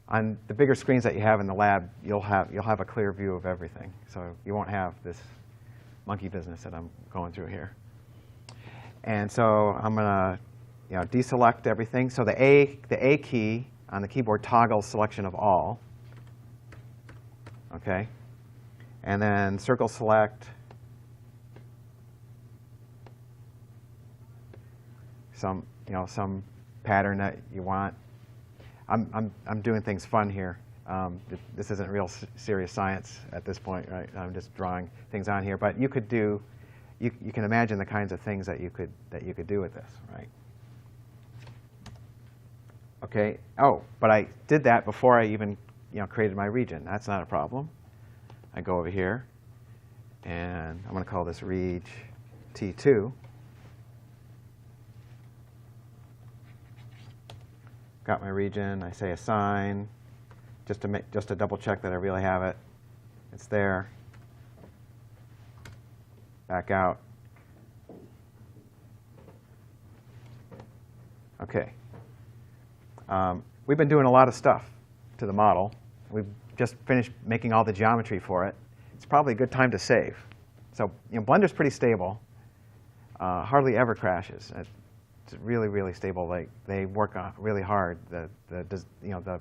On the bigger screens that you have in the lab, you'll have a clear view of everything. So you won't have this monkey business that I'm going through here. And so I'm going to deselect everything. So the A key on the keyboard toggles selection of all. Okay. And then circle select some pattern that you want. I'm doing things fun here. This isn't real serious science at this point, right? I'm just drawing things on here. But you could do, you can imagine the kinds of things that you could do with this, right? Okay. Oh, but I did that before I even created my region. That's not a problem. I go over here, and I'm going to call this Reg T2. Got my region. I say assign, just to double check that I really have it. It's there. Back out. Okay. We've been doing a lot of stuff to the model. We've just finished making all the geometry for it. It's probably a good time to save. So Blender's pretty stable. Hardly ever crashes. It's really, really stable. They work really hard. The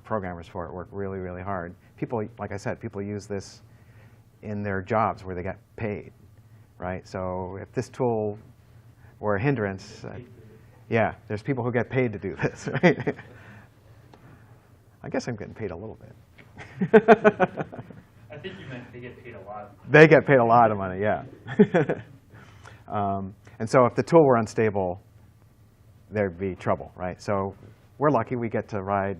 programmers for it work really, really hard. People, like I said, people use this in their jobs where they get paid, right? So if this tool were a hindrance, yeah, there's people who get paid to do this, right? I guess I'm getting paid a little bit. I think you meant they get paid a lot. They get paid a lot of money, yeah. And so if the tool were unstable, there'd be trouble, right? So we're lucky we get to ride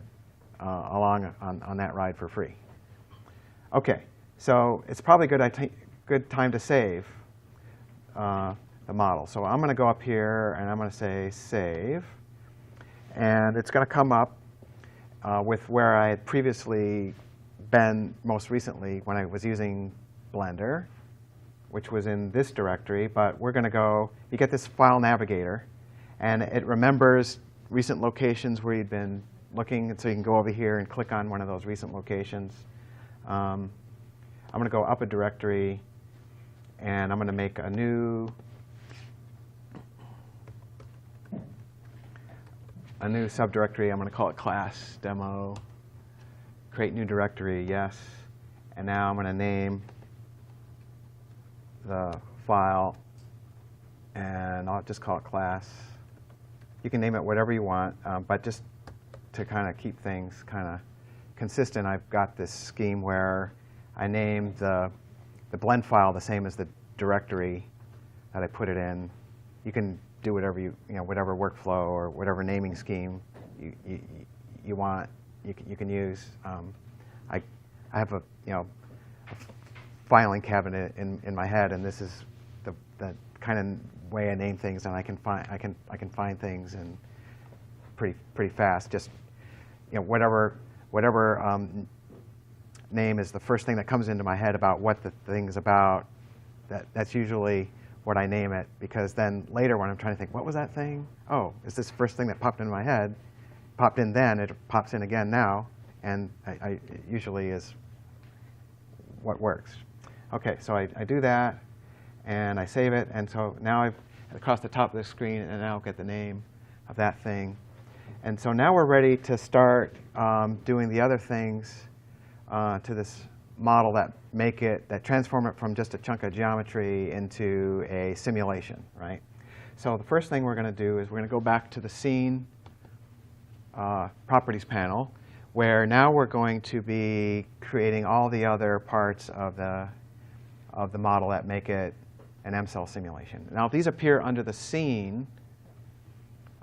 along on that ride for free. Okay, so it's probably a good time to save the model. So I'm going to go up here and I'm going to say save. And it's going to come up with where I had previously been most recently when I was using Blender, which was in this directory. But we're going to go, you get this file navigator, and it remembers recent locations where you'd been looking. And so you can go over here and click on one of those recent locations. I'm going to go up a directory, and I'm going to make a new subdirectory. I'm going to call it class demo. Create new directory, yes. And now I'm going to name the file, and I'll just call it class. You can name it whatever you want, but just to kind of keep things kind of consistent, I've got this scheme where I named the blend file the same as the directory that I put it in. You can do whatever whatever workflow or whatever naming scheme you want. You can use. I have a filing cabinet in my head, and this is the kind of way I name things, and I can find things and pretty fast. Just whatever name is the first thing that comes into my head about what the thing's about. That's usually what I name it, because then later when I'm trying to think, what was that thing? Oh, is this first thing that popped into my head? Popped in then, it pops in again now, and it usually is what works. Okay, so I do that, and I save it, and so now I've across the top of the screen, and now I'll get the name of that thing. And so now we're ready to start doing the other things to this model that transform it from just a chunk of geometry into a simulation, right? So the first thing we're going to do is we're going to go back to the scene properties panel, where now we're going to be creating all the other parts of the model that make it an M-cell simulation. Now these appear under the scene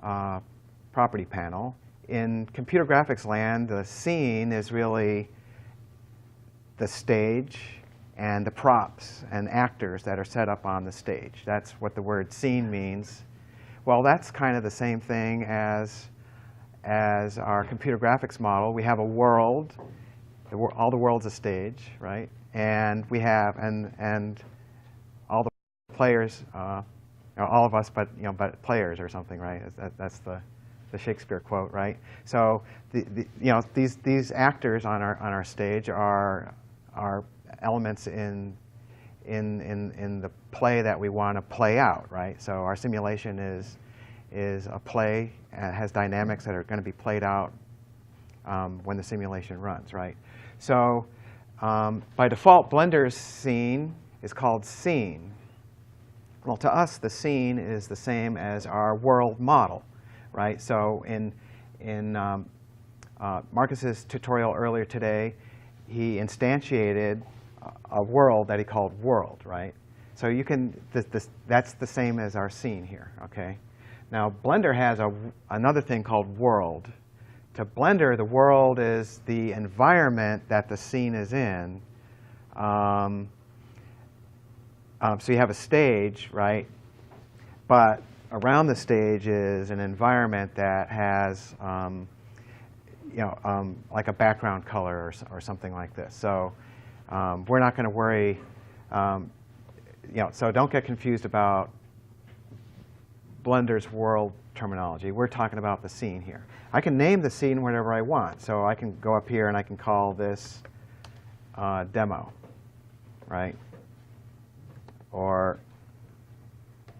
property panel. In computer graphics land, the scene is really the stage and the props and actors that are set up on the stage. That's what the word scene means. Well, that's kind of the same thing as our computer graphics model. We have a world. All the world's a stage, right? And we have and all the players, all of us, but players or something, right? That's the Shakespeare quote, right? So these actors on our stage are elements in the play that we want to play out, right? So our simulation is a play and has dynamics that are going to be played out when the simulation runs, right? So by default, Blender's scene is called scene. Well, to us, the scene is the same as our world model, right? So in Marcus's tutorial earlier today, he instantiated a world that he called world, right? So you can, that's the same as our scene here, okay? Now, Blender has another thing called world. To Blender, the world is the environment that the scene is in. So you have a stage, right? But around the stage is an environment that has like a background color or something like this. So we're not going to worry, so don't get confused about Blender's world terminology. We're talking about the scene here. I can name the scene whatever I want. So I can go up here and I can call this demo, right? Or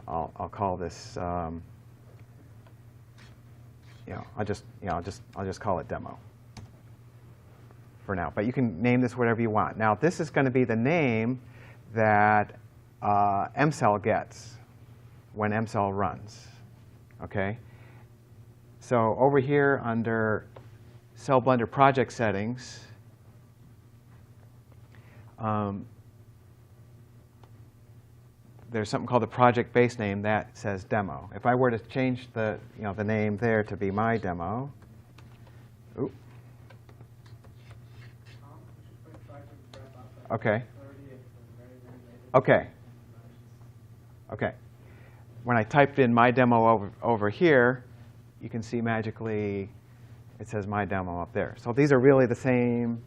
I'll call this, I'll just cell it demo for now. But you can name this whatever you want. Now this is going to be the name that M-cell gets when M-cell runs. Okay. So over here under Cell Blender project settings, there's something called the project base name that says demo. If I were to change the name there to be my demo, Okay. Okay. Okay. When I typed in my demo over here, you can see magically it says my demo up there. So these are really the same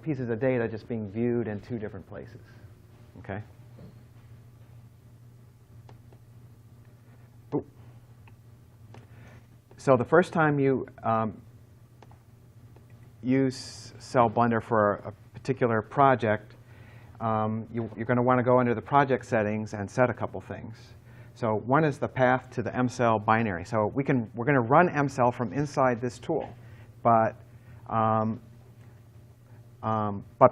pieces of data just being viewed in two different places. Okay. Ooh. So the first time you use Cell Blender for a particular project, you're going to want to go into the project settings and set a couple things. So one is the path to the MCell binary. So we're going to run MCell from inside this tool, but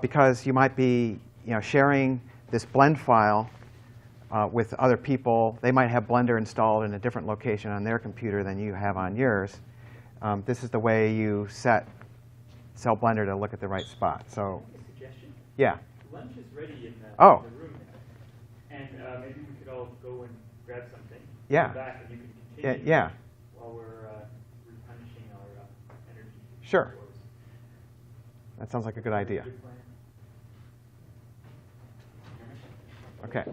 because you might be sharing this blend file with other people, they might have Blender installed in a different location on their computer than you have on yours. This is the way you set Cell Blender to look at the right spot. So, suggestion? Yeah. Lunch is ready in the, Oh. in the room there. And maybe we could all go and grab something. Yeah. Come back and you can continue Yeah. while we're replenishing our energy. Sure. stores. That sounds like a good idea. Good plan. Okay.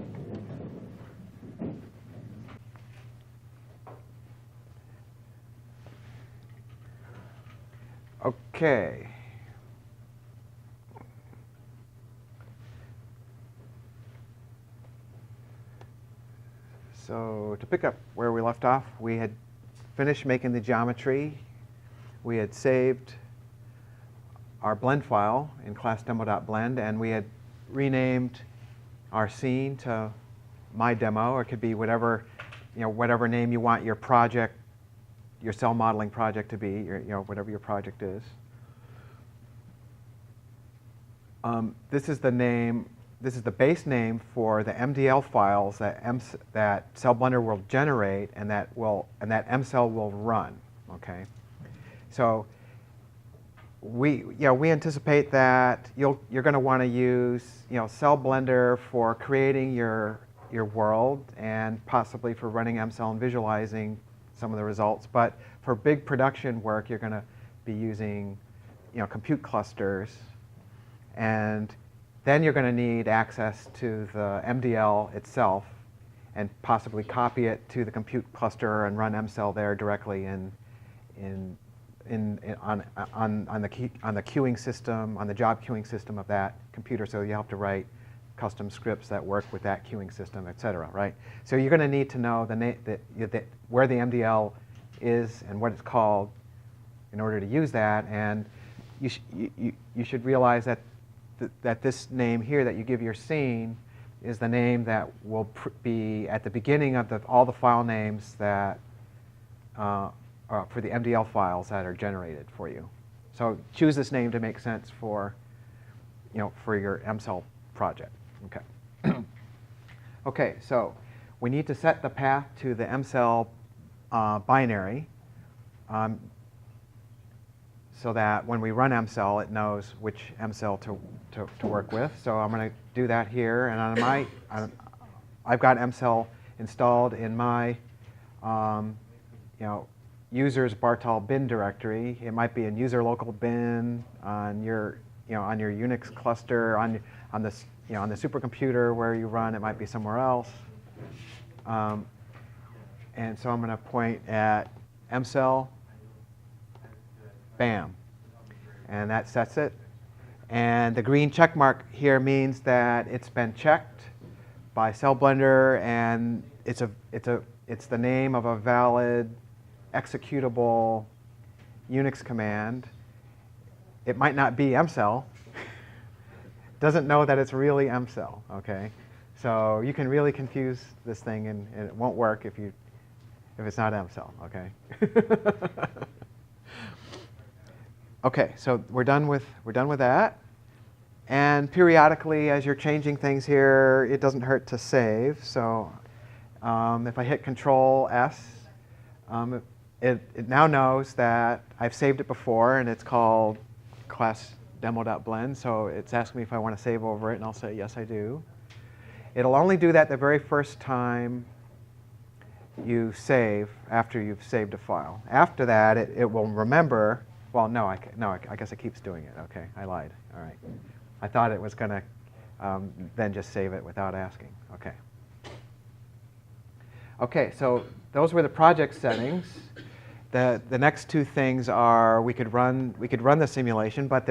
Okay. So to pick up where we left off, we had finished making the geometry. We had saved our blend file in class demo.blend, and we had renamed our scene to my demo, or it could be whatever name you want your project, your cell modeling project to be, whatever your project is. This is the name. This is the base name for the MDL files that Cell Blender will generate, and that MCell will run. Okay, so we anticipate that you're going to want to use Cell Blender for creating your world and possibly for running MCell and visualizing some of the results. But for big production work, you're going to be using compute clusters, and then you're going to need access to the MDL itself and possibly copy it to the compute cluster and run MCell there directly on the queuing system, on the job queuing system of that computer. So you have to write custom scripts that work with that queuing system, et cetera, right? So you're going to need to know where the MDL is and what it's called in order to use that. And you should realize that this name here that you give your scene is the name that will be at the beginning of all the file names that are for the MDL files that are generated for you. So choose this name to make sense for your MCell project. Okay. Okay, so we need to set the path to the MCell binary so that when we run MCell, it knows which MCell to work with. So I'm going to do that here, and I've got MCell installed in my users Bartol bin directory. It might be in user local bin on your Unix cluster on the supercomputer where you run. It might be somewhere else. And so I'm going to point at MCell. Bam, and that sets it. And the green check mark here means that it's been checked by Cell Blender, and it's the name of a valid executable Unix command. It might not be MCell. Doesn't know that it's really MCell. Okay, so you can really confuse this thing, and it won't work if it's not MCell. Okay. Okay, so we're done with that. And periodically, as you're changing things here, it doesn't hurt to save. So if I hit Control S, it now knows that I've saved it before, and it's called class demo.blend. So it's asking me if I want to save over it, and I'll say yes, I do. It'll only do that the very first time you save after you've saved a file. After that, it will remember. Well, no, I guess it keeps doing it. Okay, I lied. All right. I thought it was going to then just save it without asking. Okay. Okay, so those were the project settings. The next two things are we could run the simulation, but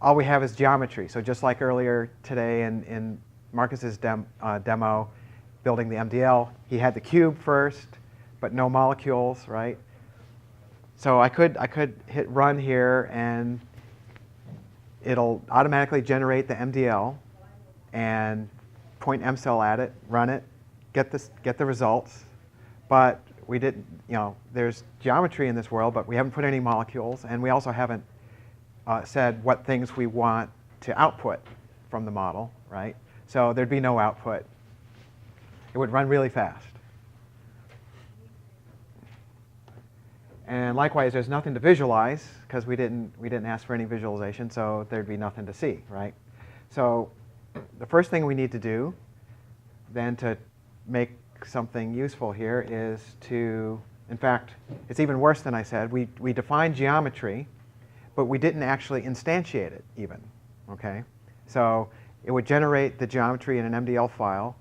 all we have is geometry. So just like earlier today in Marcus's demo, building the MDL, he had the cube first, but no molecules, right? So I could hit run here, and it'll automatically generate the MDL and point MCell at it, run it, get the results. But we didn't, there's geometry in this world, but we haven't put any molecules, and we also haven't said what things we want to output from the model, right? So there'd be no output. It would run really fast. And likewise, there's nothing to visualize because we didn't ask for any visualization, so there'd be nothing to see, right? So the first thing we need to do then to make something useful here is to, in fact, it's even worse than I said. We defined geometry, but we didn't actually instantiate it even, okay? So it would generate the geometry in an MDL file,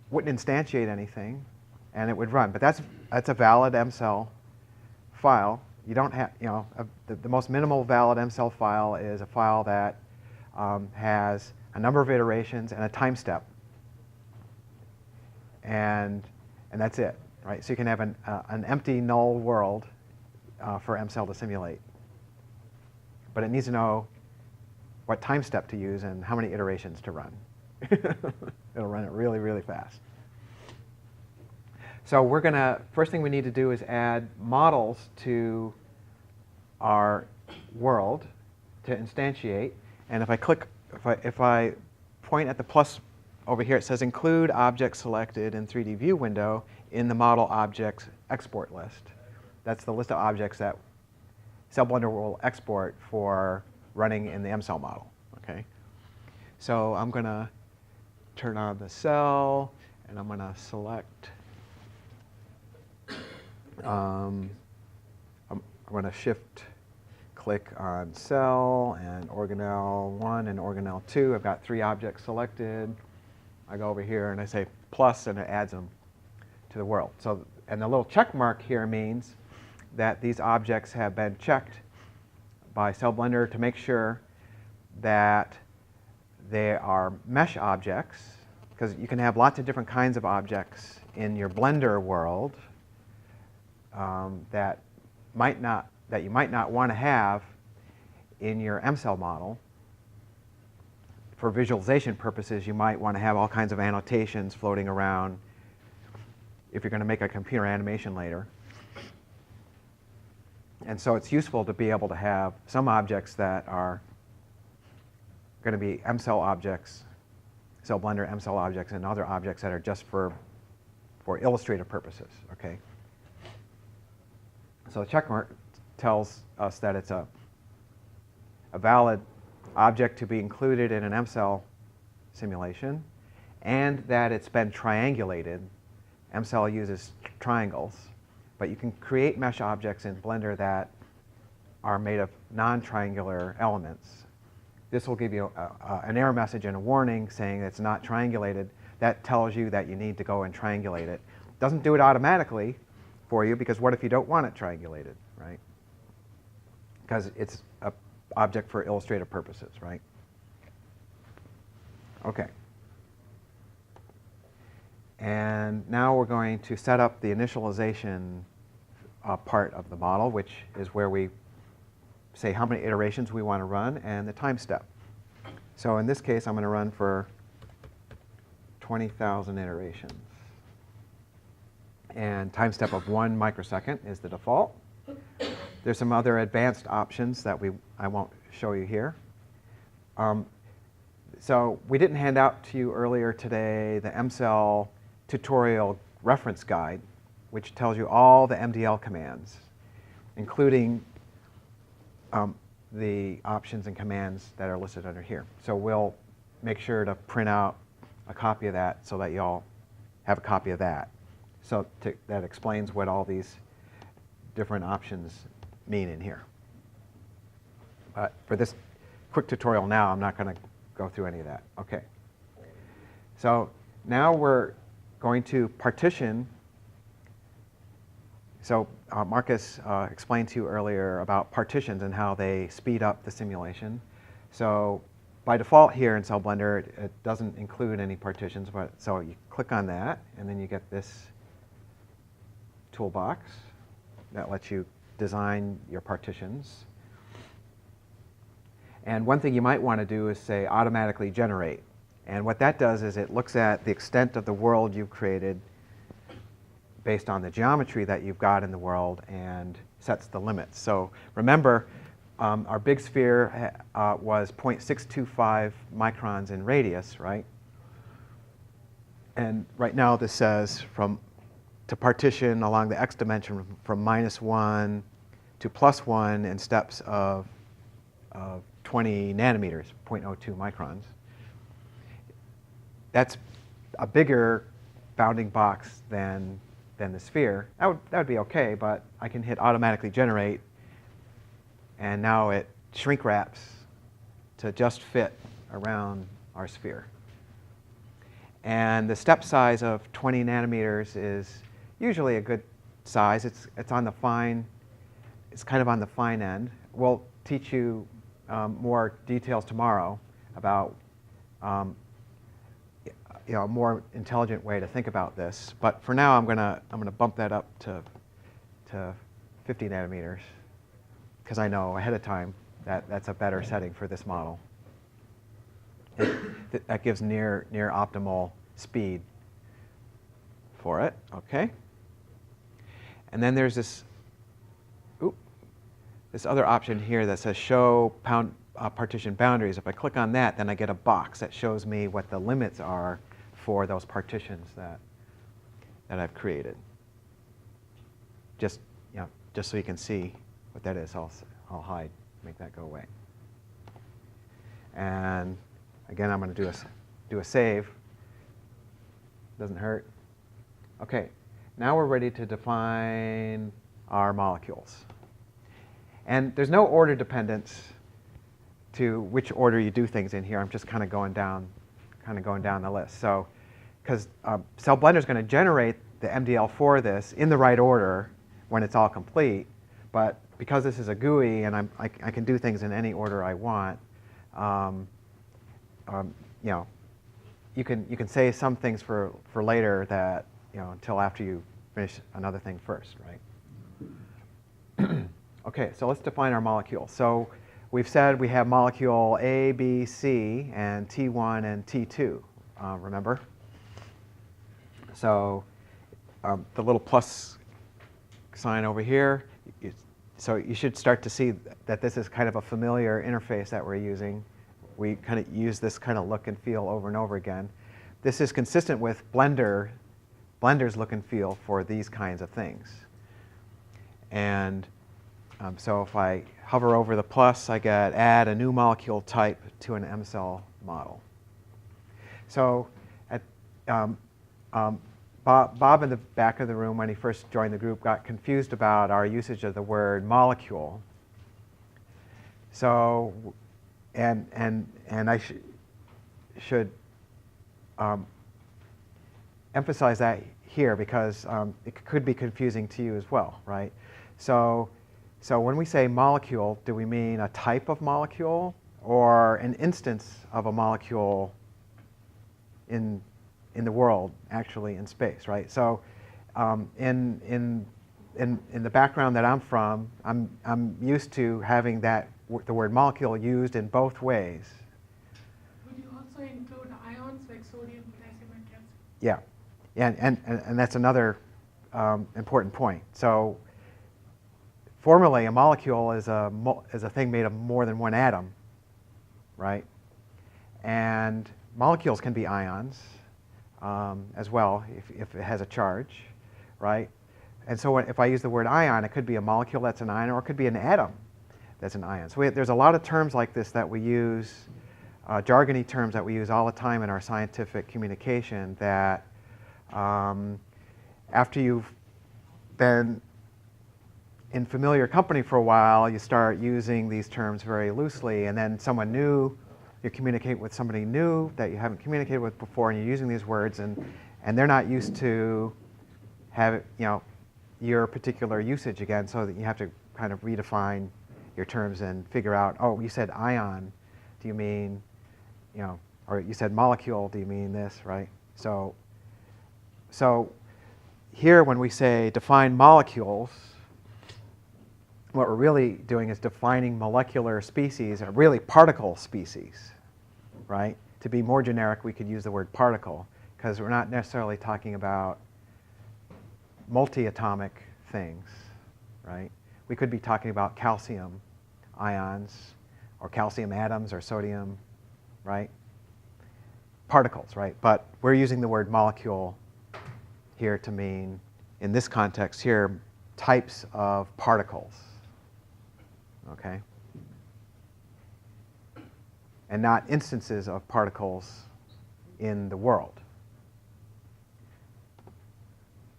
wouldn't instantiate anything, and it would run. But that's a valid MCell file. You don't have, the most minimal valid MCell file is a file that has a number of iterations and a time step. And that's it, right? So you can have an empty, null world for MCell to simulate. But it needs to know what time step to use and how many iterations to run. It'll run it really, really fast. So first thing we need to do is add models to our world to instantiate. And if I point at the plus over here, it says include object selected in 3D view window in the model objects export list. That's the list of objects that Cell Blender will export for running in the MCell model, okay? So I'm going to turn on the cell, and I'm going to select, I'm going to shift click on cell and organelle 1 and organelle 2. I've got 3 objects selected. I go over here and I say plus, and it adds them to the world. So, and the little check mark here means that these objects have been checked by Cell Blender to make sure that they are mesh objects, because you can have lots of different kinds of objects in your Blender world that you might not want to have in your MCell model. For visualization purposes, you might want to have all kinds of annotations floating around if you're going to make a computer animation later. And so it's useful to be able to have some objects that are going to be MCell objects, Cell Blender MCell objects, and other objects that are just for illustrative purposes, okay? So the check mark tells us that it's a valid object to be included in an MCell simulation, and that it's been triangulated. MCell uses triangles, but you can create mesh objects in Blender that are made of non-triangular elements. This will give you an error message and a warning saying it's not triangulated. That tells you that you need to go and triangulate it. Doesn't do it automatically for you, because what if you don't want it triangulated, right? Because it's an object for illustrative purposes, right? Okay. And now we're going to set up the initialization part of the model, which is where we say how many iterations we want to run and the time step. So in this case, I'm going to run for 20,000 iterations. And time step of 1 microsecond is the default. There's some other advanced options that I won't show you here. So we didn't hand out to you earlier today the MCell tutorial reference guide, which tells you all the MDL commands, including the options and commands that are listed under here. So we'll make sure to print out a copy of that so that you all have a copy of that. So that explains what all these different options mean in here. But for this quick tutorial now, I'm not going to go through any of that. Okay. So now we're going to partition. So Marcus explained to you earlier about partitions and how they speed up the simulation. So by default here in Cell Blender, it doesn't include any partitions, but so you click on that, and then you get this toolbox that lets you design your partitions. And one thing you might want to do is say automatically generate. And what that does is it looks at the extent of the world you've created based on the geometry that you've got in the world and sets the limits. So remember, our big sphere was 0.625 microns in radius, right? And right now this says to partition along the x dimension from -1 to +1 in steps of 20 nanometers, 0.02 microns. That's a bigger bounding box than the sphere. That would be okay, but I can hit automatically generate, and now it shrink wraps to just fit around our sphere. And the step size of 20 nanometers is usually a good size. It's on the fine. It's kind of on the fine end. We'll teach you more details tomorrow about a more intelligent way to think about this. But for now, I'm gonna bump that up to 50 nanometers because I know ahead of time that that's a better setting for this model. That gives near optimal speed for it. Okay. And then there's this other option here that says show partition boundaries. If I click on that, then I get a box that shows me what the limits are for those partitions that I've created. Just so you can see what that is, I'll hide, make that go away. And again, I'm going to do a save. Doesn't hurt. Okay, now we're ready to define our molecules. And there's no order dependence to which order you do things in here. I'm just kind of going down the list. So, because Cell Blender is going to generate the MDL for this in the right order when it's all complete. But because this is a GUI and I can do things in any order I want, you can save some things for later that until after you finish another thing first, right? Okay, so let's define our molecule. So we've said we have molecule A, B, C, and T1 and T2, remember? So the little plus sign over here, so you should start to see that this is kind of a familiar interface that we're using. We kind of use this kind of look and feel over and over again. This is consistent with Blender's look and feel for these kinds of things. And so if I hover over the plus, I get add a new molecule type to an M-cell model. So Bob in the back of the room, when he first joined the group, got confused about our usage of the word molecule. So, and I should emphasize that here because it could be confusing to you as well, right? So when we say molecule, do we mean a type of molecule or an instance of a molecule in the world, actually in space, right? So in the background that I'm from, I'm used to having the word molecule used in both ways. Would you also include ions like sodium, potassium, and calcium? Yeah, and that's another important point. So formally, a molecule is a thing made of more than one atom, right? And molecules can be ions as well if it has a charge, right? And so if I use the word ion, it could be a molecule that's an ion, or it could be an atom that's an ion. So there's a lot of terms like this that we use, jargony terms that we use all the time in our scientific communication that after you've been in familiar company for a while, you start using these terms very loosely, and then someone new you communicate with somebody new that you haven't communicated with before, and you're using these words, and they're not used to have your particular usage again, so that you have to kind of redefine your terms and figure out, oh, you said ion, do you mean, or you said molecule, do you mean this, right? So here when we say define molecules, what we're really doing is defining molecular species, or really particle species, right? To be more generic, we could use the word particle, because we're not necessarily talking about multi-atomic things, right? We could be talking about calcium ions, or calcium atoms, or sodium, right? Particles, right? But we're using the word molecule here to mean, in this context here, types of particles, okay? And not instances of particles in the world.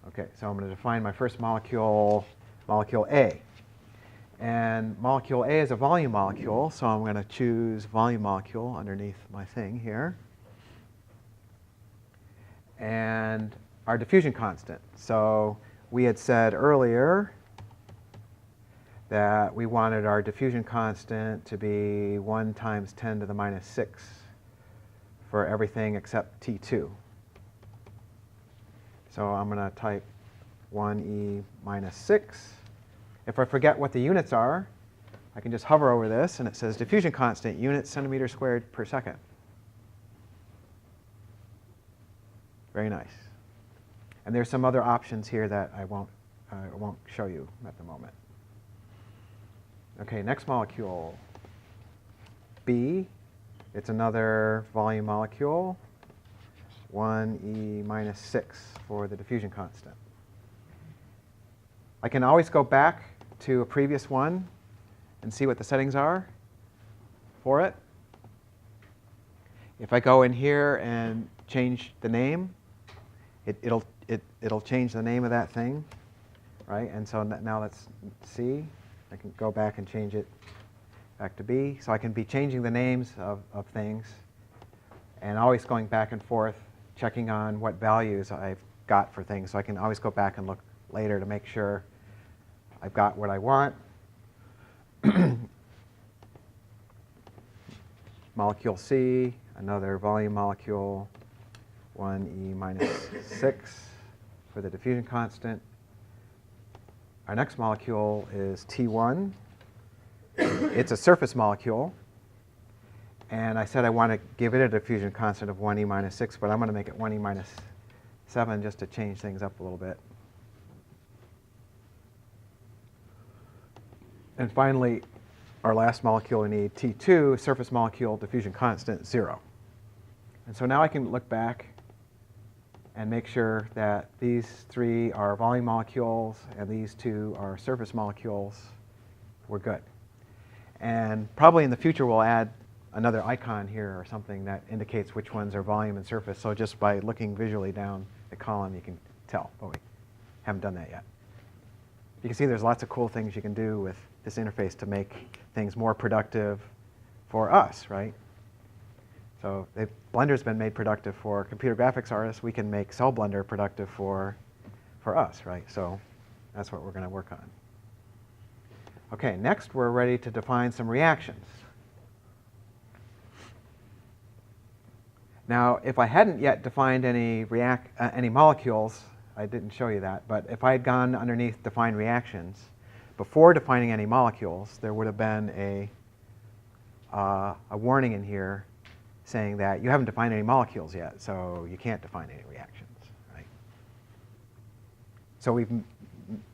Okay, so I'm going to define my first molecule, molecule A. And molecule A is a volume molecule, so I'm going to choose volume molecule underneath my thing here. And our diffusion constant. So we had said earlier that we wanted our diffusion constant to be 1 times 10 to the minus 6 for everything except T2. So I'm going to type 1e minus 6. If I forget what the units are, I can just hover over this, and it says diffusion constant, units centimeters squared per second. Very nice. And there's some other options here that I won't show you at the moment. Okay, next molecule, B. It's another volume molecule, 1e minus 6 for the diffusion constant. I can always go back to a previous one and see what the settings are for it. If I go in here and change the name, it'll change the name of that thing, right? And so now let's see. I can go back and change it back to B. So I can be changing the names of things and always going back and forth, checking on what values I've got for things. So I can always go back and look later to make sure I've got what I want. Molecule C, another volume molecule, 1e minus 6 for the diffusion constant. Our next molecule is T1. It's a surface molecule. And I said I want to give it a diffusion constant of 1e minus 6, but I'm going to make it 1e minus 7 just to change things up a little bit. And finally, our last molecule we need, T2, surface molecule, diffusion constant, 0. And so now I can look back and make sure that these 3 are volume molecules and these 2 are surface molecules. We're good. And probably in the future we'll add another icon here or something that indicates which ones are volume and surface. So just by looking visually down the column you can tell, but we haven't done that yet. You can see there's lots of cool things you can do with this interface to make things more productive for us, right? So if Blender's been made productive for computer graphics artists, we can make Cell Blender productive for us, right? So that's what we're going to work on. Okay, next we're ready to define some reactions. Now, if I hadn't yet defined any molecules, I didn't show you that, but if I had gone underneath define reactions, before defining any molecules, there would have been a warning in here saying that you haven't defined any molecules yet, so you can't define any reactions, right? So we've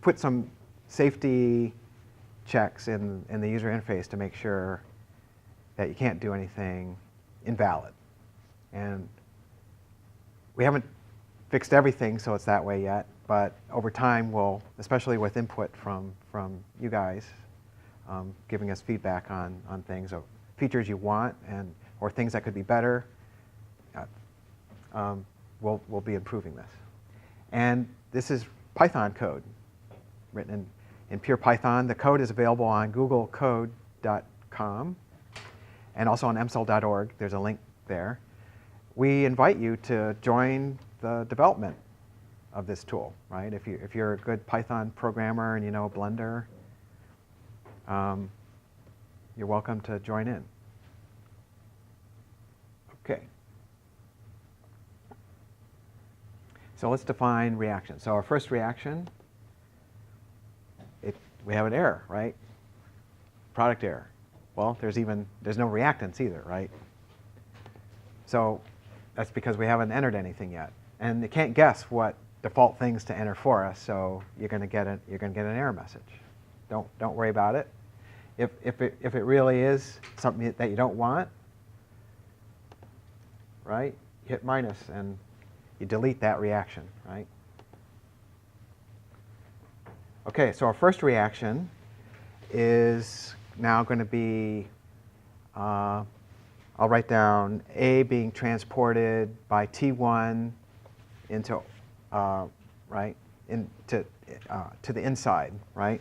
put some safety checks in the user interface to make sure that you can't do anything invalid. And we haven't fixed everything so it's that way yet, but over time we'll, especially with input from you guys, giving us feedback on things, or features you want, or things that could be better, we'll be improving this. And this is Python code written in pure Python. The code is available on googlecode.com. and also on mcell.org, there's a link there. We invite you to join the development of this tool, right? If you're a good Python programmer and you know Blender, you're welcome to join in. Okay. So let's define reaction. So our first reaction, we have an error, right? Product error. Well, there's no reactants either, right? So that's because we haven't entered anything yet, and it can't guess what default things to enter for us. So you're going to get an error message. Don't worry about it. If it really is something that you don't want, right? Hit minus and you delete that reaction, right? Okay, so our first reaction is now going to be, I'll write down A being transported by T1 into, right, to the inside, right?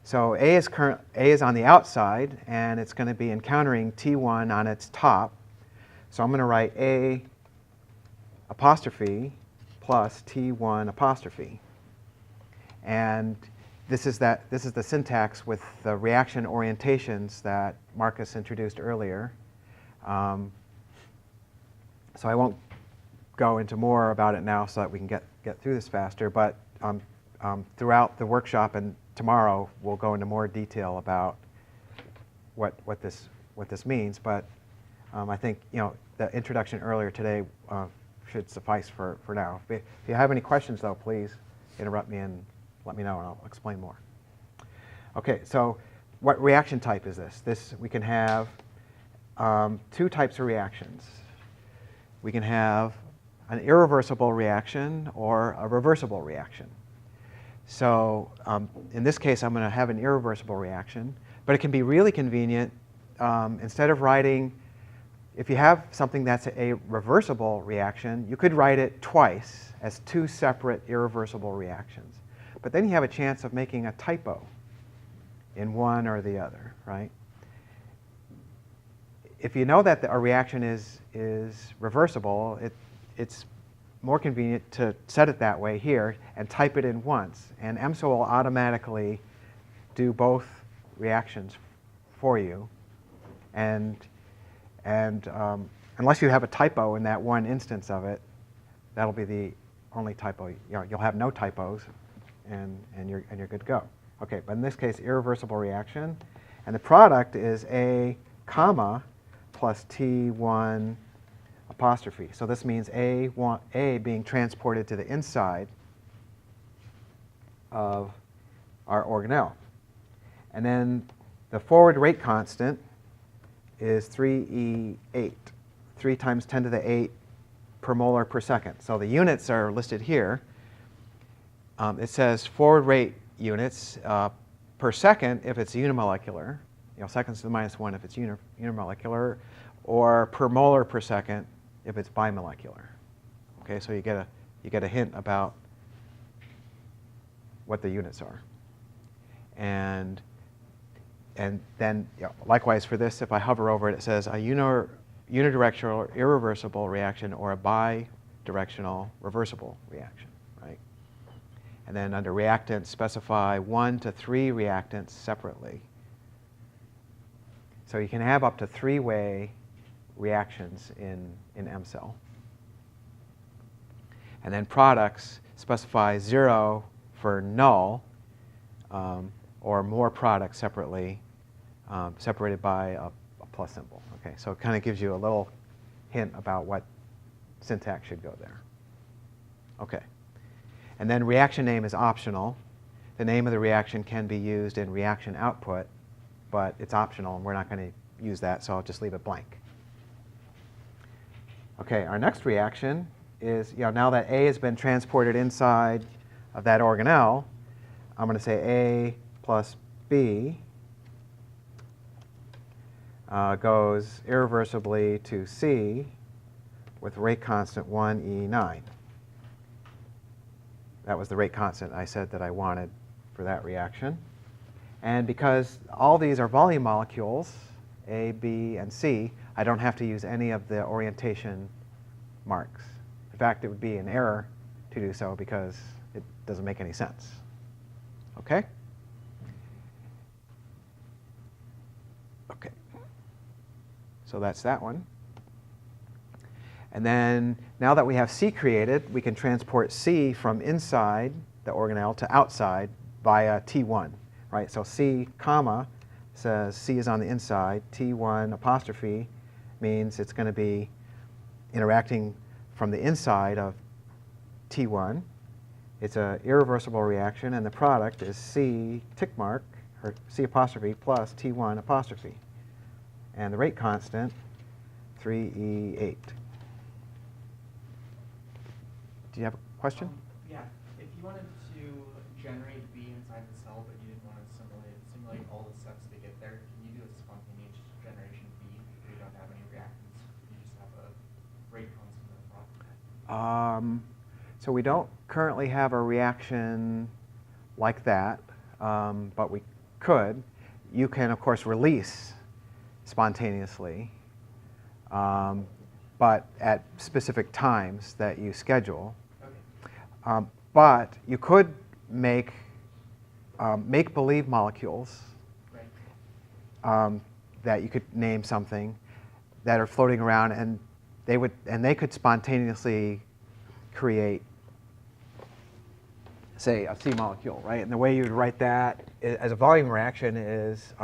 So A is on the outside, and it's going to be encountering T1 on its top. So I'm going to write A apostrophe plus T1 apostrophe. And this is the syntax with the reaction orientations that Marcus introduced earlier. So I won't go into more about it now so that we can get through this faster. But throughout the workshop and tomorrow, we'll go into more detail about what this means. But I think the introduction earlier today should suffice for now. If you have any questions, though, please interrupt me and let me know, and I'll explain more. Okay, so what reaction type is this? We can have two types of reactions. We can have an irreversible reaction or a reversible reaction. So in this case, I'm going to have an irreversible reaction, but it can be really convenient. Instead of writing, if you have something that's a reversible reaction, you could write it twice as two separate irreversible reactions. But then you have a chance of making a typo in one or the other, right? If you know that a reaction is reversible, it's more convenient to set it that way here and type it in once. And MSO will automatically do both reactions for you. And unless you have a typo in that one instance of it, that'll be the only typo. You'll have no typos, and you're good to go. Okay, but in this case, irreversible reaction, and the product is A comma plus T1 apostrophe. So this means A being transported to the inside of our organelle. And then the forward rate constant is 3E8, 3 times 10 to the 8 per molar per second. So the units are listed here. It says forward rate units per second if it's unimolecular, seconds to the minus 1 if it's unimolecular, or per molar per second if it's bimolecular. Okay, so you get a hint about what the units are. And then likewise for this, if I hover over it, it says a unidirectional irreversible reaction or a bidirectional reversible reaction, right? And then under reactants, specify 1 to 3 reactants separately. So you can have up to 3-way reactions in MCell. And then products specify 0 for null, or more products separately, separated by a plus symbol. Okay, so it kind of gives you a little hint about what syntax should go there. Okay, and then reaction name is optional. The name of the reaction can be used in reaction output, but it's optional, and we're not going to use that, so I'll just leave it blank. Okay, our next reaction is, now that A has been transported inside of that organelle, I'm going to say A plus B goes irreversibly to C with rate constant 1E9. That was the rate constant I said that I wanted for that reaction. And because all these are volume molecules, A, B, and C, I don't have to use any of the orientation marks. In fact, it would be an error to do so because it doesn't make any sense. Okay? Okay. So that's that one. And then now that we have C created, we can transport C from inside the organelle to outside via T1, right? So C, comma, says C is on the inside. T1 apostrophe means it's going to be interacting from the inside of T1. It's an irreversible reaction, and the product is C tick mark, or C apostrophe plus T1 apostrophe. And the rate constant, 3E8. Do you have a question? Yeah. If you wanted to generate B inside the cell, but you didn't want to simulate all the steps to get there, can you do a spontaneous generation of B where you don't have any reactants? You just have a rate constant of the product? So we don't currently have a reaction like that, but we could. You can, of course, release spontaneously, but at specific times that you schedule. Okay. But you could make make-believe molecules Right. that you could name something that are floating around, and they could spontaneously create, say, a C molecule, right? And the way you would write that as a volume reaction is,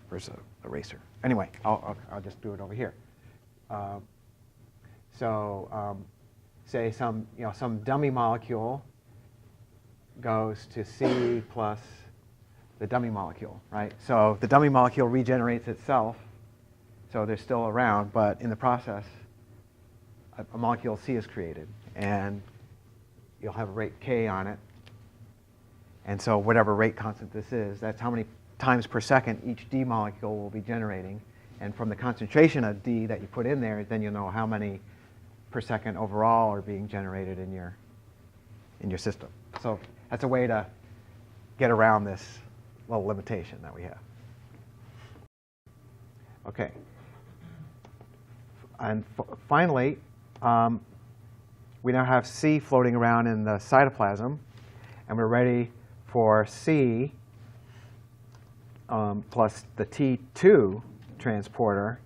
where's the eraser? Anyway, I'll just do it over here. Say some dummy molecule goes to C plus the dummy molecule, right? So the dummy molecule regenerates itself, so they're still around, but in the process, a molecule C is created, and you'll have a rate K on it. And so whatever rate constant this is, that's how many times per second each D molecule will be generating. And from the concentration of D that you put in there, then you'll know how many per second overall are being generated in your system. So that's a way to get around this little limitation that we have. Okay. And finally, we now have C floating around in the cytoplasm, and we're ready for C plus the T2 transporter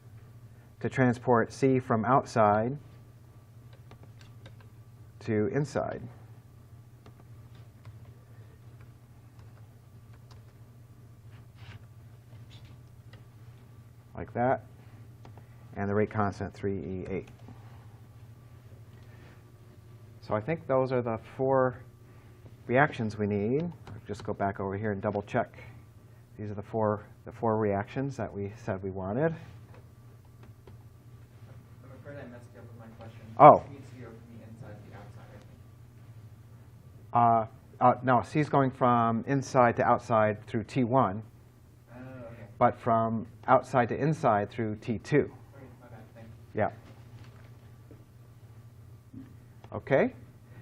to transport C from outside to inside. Like that. And the rate constant 3E8. So I think those are the 4 reactions we need. I'll just go back over here and double check. These are the four reactions that we said we wanted. I'm afraid I messed you up with my question. Oh. It needs to go from the inside to the outside, I think. No, C is going from inside to outside through T1, Oh, okay. but from outside to inside through T2. Okay, my bad. Thank you. Yeah. Okay,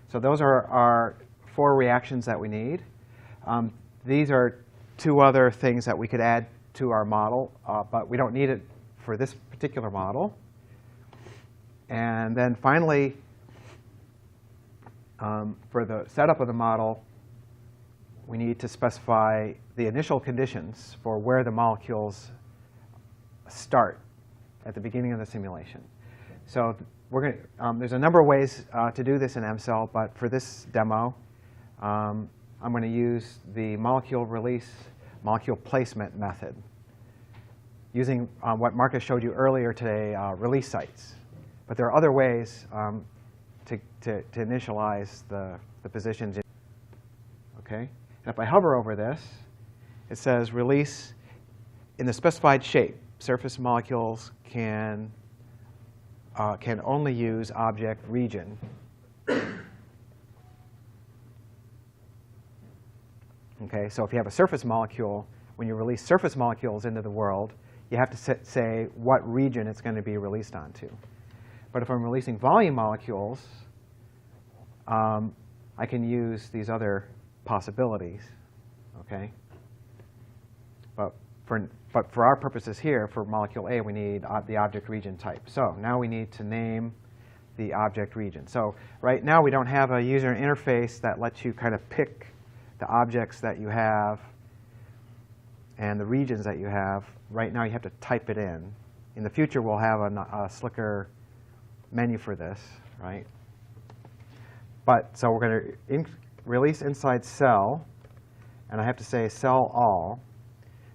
so those are our 4 reactions that we need. These are 2 other things that we could add to our model, but we don't need it for this particular model. And then finally, for the setup of the model, we need to specify the initial conditions for where the molecules start at the beginning of the simulation. So there's a number of ways to do this in MCell, but for this demo, I'm going to use the molecule release, molecule placement method, using what Marcus showed you earlier today, release sites. But there are other ways to initialize the positions. Okay? And if I hover over this, it says release in the specified shape. Surface molecules can only use object region. Okay, so if you have a surface molecule, when you release surface molecules into the world, you have to say what region it's going to be released onto. But if I'm releasing volume molecules, I can use these other possibilities. Okay, but for our purposes here, for molecule A, we need the object region type. So now we need to name the object region. So right now we don't have a user interface that lets you kind of pick the objects that you have and the regions that you have. Right now you have to type it in. In the future we'll have a slicker menu for this, right? But so we're going to release inside cell, and I have to say cell all.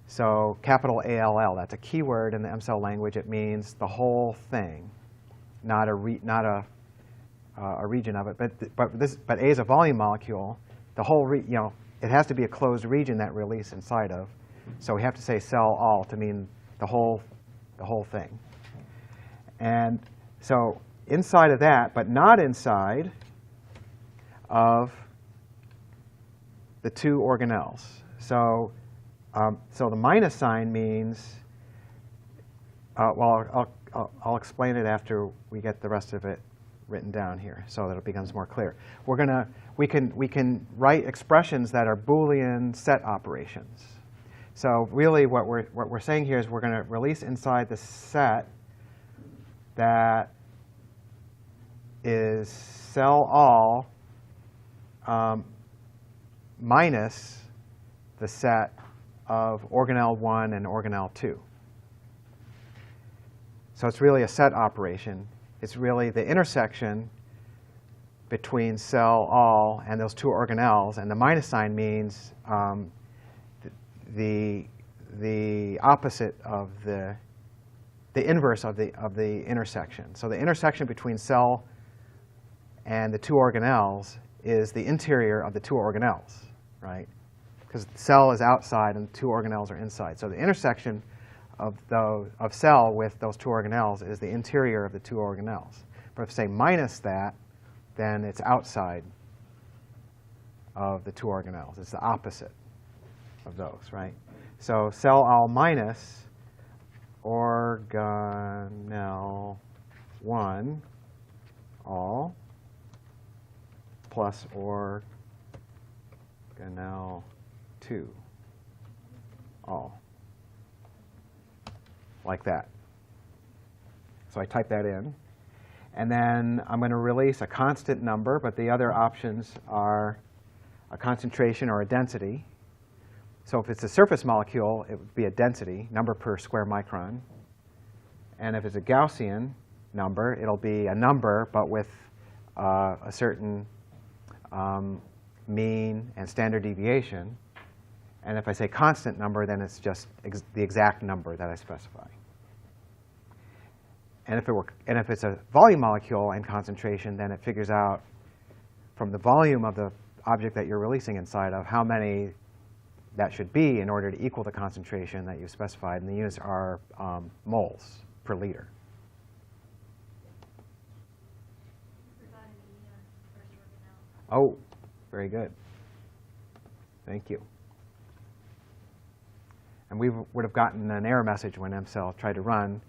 So capital ALL, that's a keyword in the MCell language. It means the whole thing, not a region of it. But A is a volume molecule. The whole it has to be a closed region that release inside of. So we have to say cell all to mean the whole thing. And so inside of that, but not inside of the two organelles. So so the minus sign means, well, I'll explain it after we get the rest of it written down here, so that it becomes more clear. We can write expressions that are Boolean set operations. So really, what we're saying here is we're going to release inside the set that is cell all minus the set of organelle 1 and organelle 2. So it's really a set operation. It's really the intersection between cell all and those two organelles, and the minus sign means the opposite of the inverse of the intersection. So the intersection between cell and the two organelles is the interior of the two organelles, right? Because the cell is outside and the two organelles are inside. So the intersection of cell with those two organelles is the interior of the two organelles. But if say minus that, then it's outside of the two organelles. It's the opposite of those, right? So cell all minus organelle 1 all plus organelle 2 all. Like that. So I type that in. And then I'm going to release a constant number, but the other options are a concentration or a density. So if it's a surface molecule, it would be a density, number per square micron. And if it's a Gaussian number, it'll be a number, but with a certain mean and standard deviation. And if I say constant number, then it's just the exact number that I specify. And if it's a volume molecule and concentration, then it figures out from the volume of the object that you're releasing inside of how many that should be in order to equal the concentration that you specified. And the units are moles per liter. Oh, very good. Thank you. And we would have gotten an error message when MCell tried to run.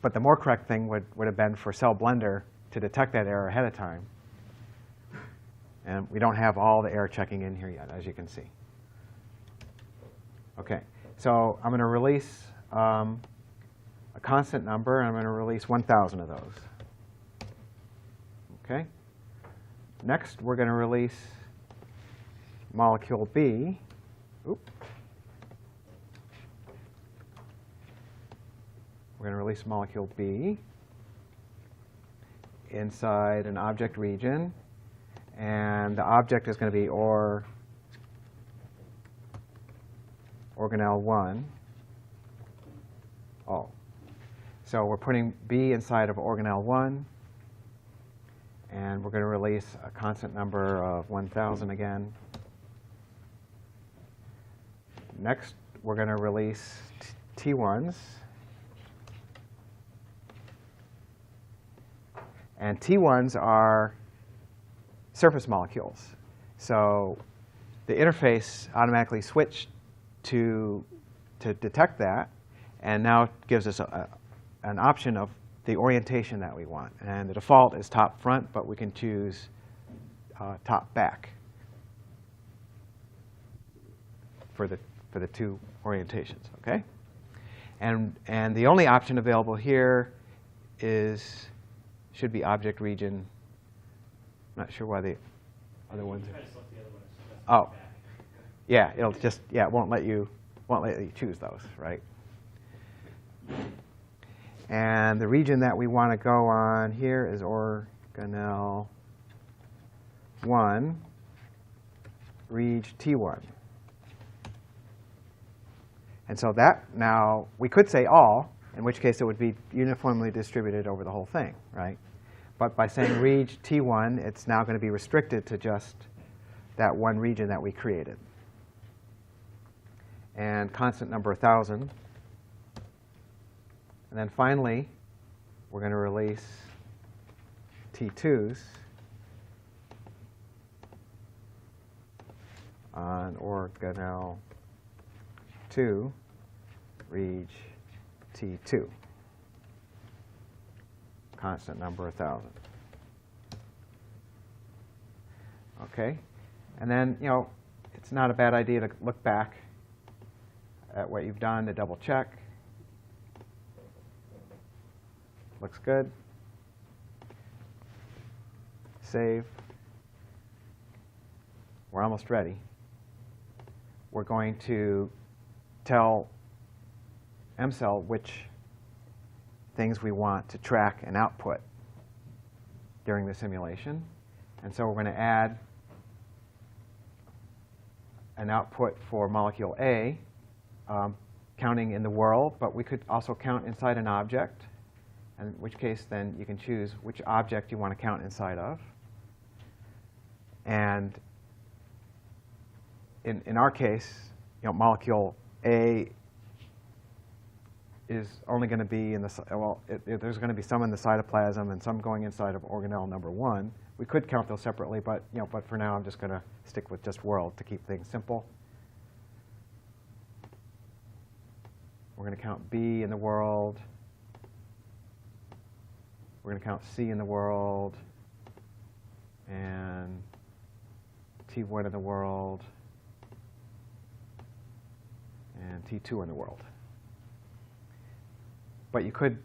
But the more correct thing would have been for Cell Blender to detect that error ahead of time. And we don't have all the error checking in here yet, as you can see. OK, so I'm going to release a constant number, and I'm going to release 1,000 of those. OK. Next, we're going to release molecule B. Oop. We're going to release molecule B inside an object region. And the object is going to be organelle 1 all. So we're putting B inside of organelle 1. And we're going to release a constant number of 1,000 again. Next, we're going to release T1s. And T1s are surface molecules. So the interface automatically switched to detect that, and now gives us an option of the orientation that we want. And the default is top front, but we can choose top back for the two orientations, okay? And the only option available here should be object region. Not sure why the other ones. Try to select the other one, so that's Oh, back. yeah, it'll just, yeah, it won't let you choose those, right? And the region that we want to go on here is organelle 1, reg T1. And so that now, we could say all, in which case it would be uniformly distributed over the whole thing, right? But by saying reg T1, it's now going to be restricted to just that one region that we created. And constant number 1,000. And then finally, we're going to release T2s on organelle 2, reg T2. Constant number 1,000. Okay? And then, you know, it's not a bad idea to look back at what you've done to double check. Looks good. Save. We're almost ready. We're going to tell MCell which things we want to track and output during the simulation. And so we're going to add an output for molecule A, counting in the world, but we could also count inside an object, in which case then you can choose which object you want to count inside of. And in our case, you know, molecule A is only going to be in the, well, there's going to be some in the cytoplasm and some going inside of organelle number 1. We could count those separately, but, you know, but for now I'm just going to stick with just world to keep things simple. We're going to count B in the world. We're going to count C in the world, and T1 in the world, and T2 in the world. But you could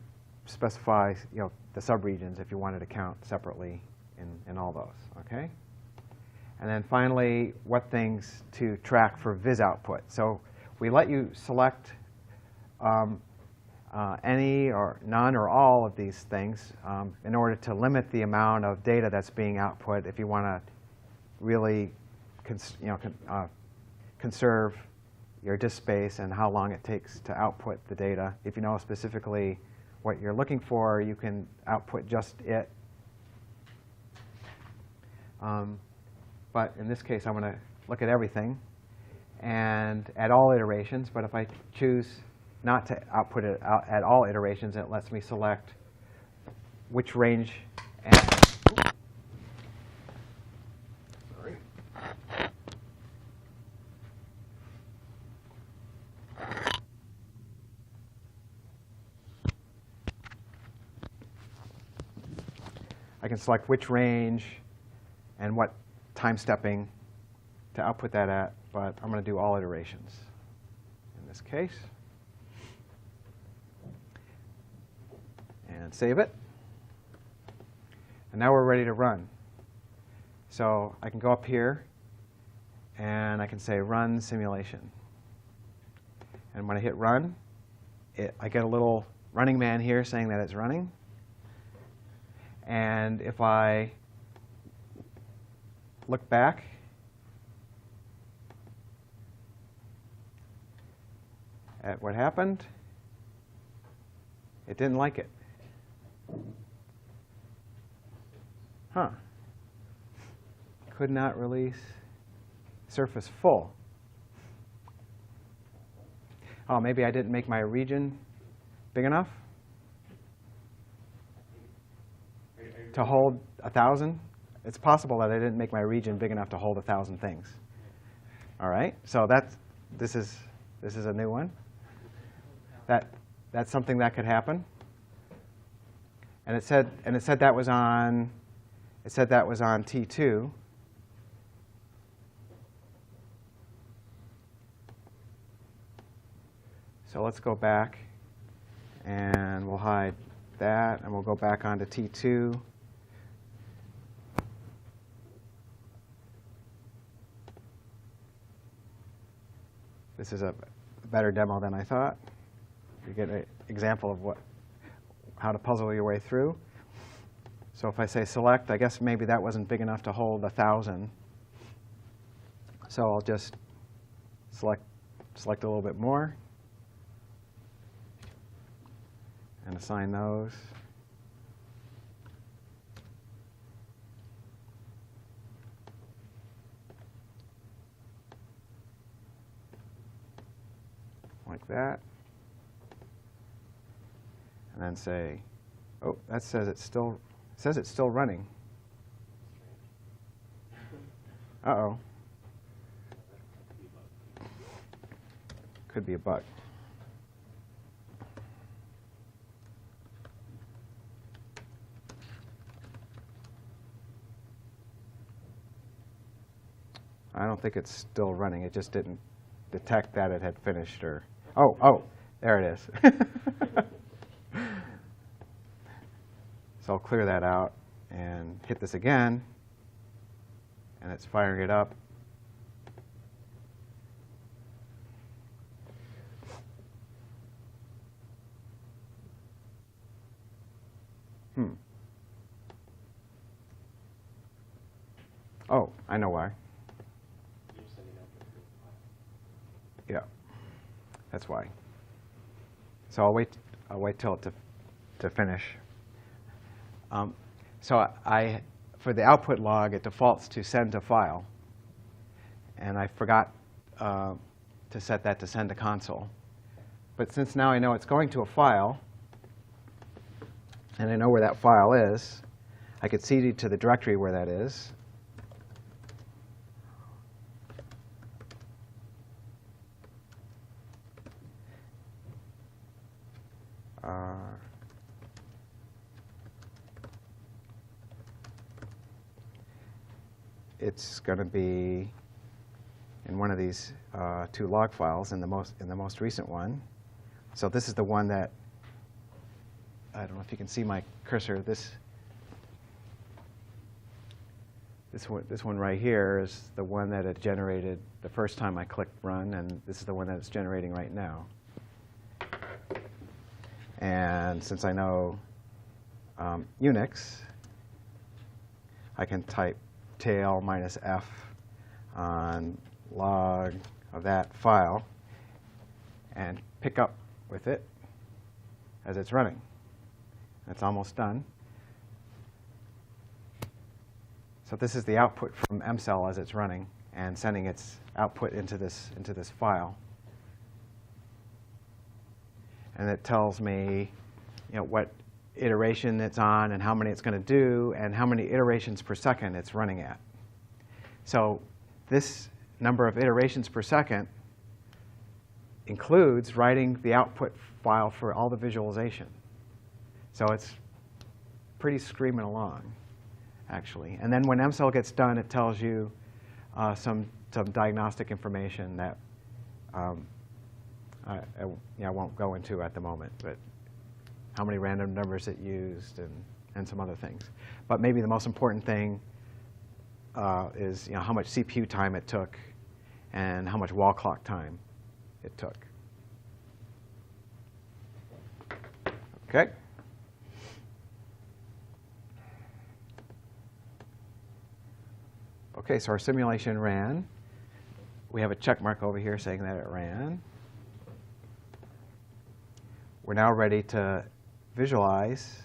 specify, you know, the subregions if you wanted to count separately in all those, okay? And then finally, what things to track for viz output. So we let you select any or none or all of these things in order to limit the amount of data that's being output if you want to really conserve your disk space and how long it takes to output the data. If you know specifically what you're looking for, you can output just it. But in this case, I'm going to look at everything and at all iterations. But if I choose not to output it out at all iterations, it lets me select which range and sorry. I can select which range and what time stepping to output that at, but I'm going to do all iterations in this case. And save it. And now we're ready to run. So I can go up here, and I can say run simulation. And when I hit run, I get a little running man here saying that it's running. And if I look back, at what happened, it didn't like it. Huh. Could not release surface full. Oh, maybe I didn't make my region big enough to hold 1,000. It's possible that I didn't make my region big enough to hold 1,000 things. All right, so this is a new one. That's something that could happen. And it said that was on T2. So let's go back, and we'll hide that, and we'll go back onto T2. This is a better demo than I thought. You get an example of how to puzzle your way through. So if I say select, I guess maybe that wasn't big enough to hold 1,000. So I'll just select a little bit more and assign those. Like that. And then say, oh, that says it's still running. Uh-oh. Could be a bug. I don't think it's still running. It just didn't detect that it had finished. Or oh, there it is. So I'll clear that out and hit this again, and it's firing it up. Oh, I know why. Yeah, that's why. So I'll wait till it to finish. So for the output log, it defaults to send to file, and I forgot to set that to send to console. But since now I know it's going to a file, and I know where that file is, I could cd to the directory where that is. It's going to be in one of these two log files in the most recent one. So this is the one that, I don't know if you can see my cursor. This one right here is the one that it generated the first time I clicked run, and this is the one that it's generating right now. And since I know Unix, I can type tail -f on log of that file and pick up with it as it's running. It's almost done. So this is the output from mcell as it's running and sending its output into this file. And it tells me, what iteration it's on and how many it's going to do and how many iterations per second it's running at. So this number of iterations per second includes writing the output file for all the visualization. So it's pretty screaming along, actually. And then when mcell gets done, it tells you some diagnostic information that I won't go into at the moment, but how many random numbers it used and some other things. But maybe the most important thing is how much CPU time it took and how much wall clock time it took. OK. OK, so our simulation ran. We have a check mark over here saying that it ran. We're now ready to visualize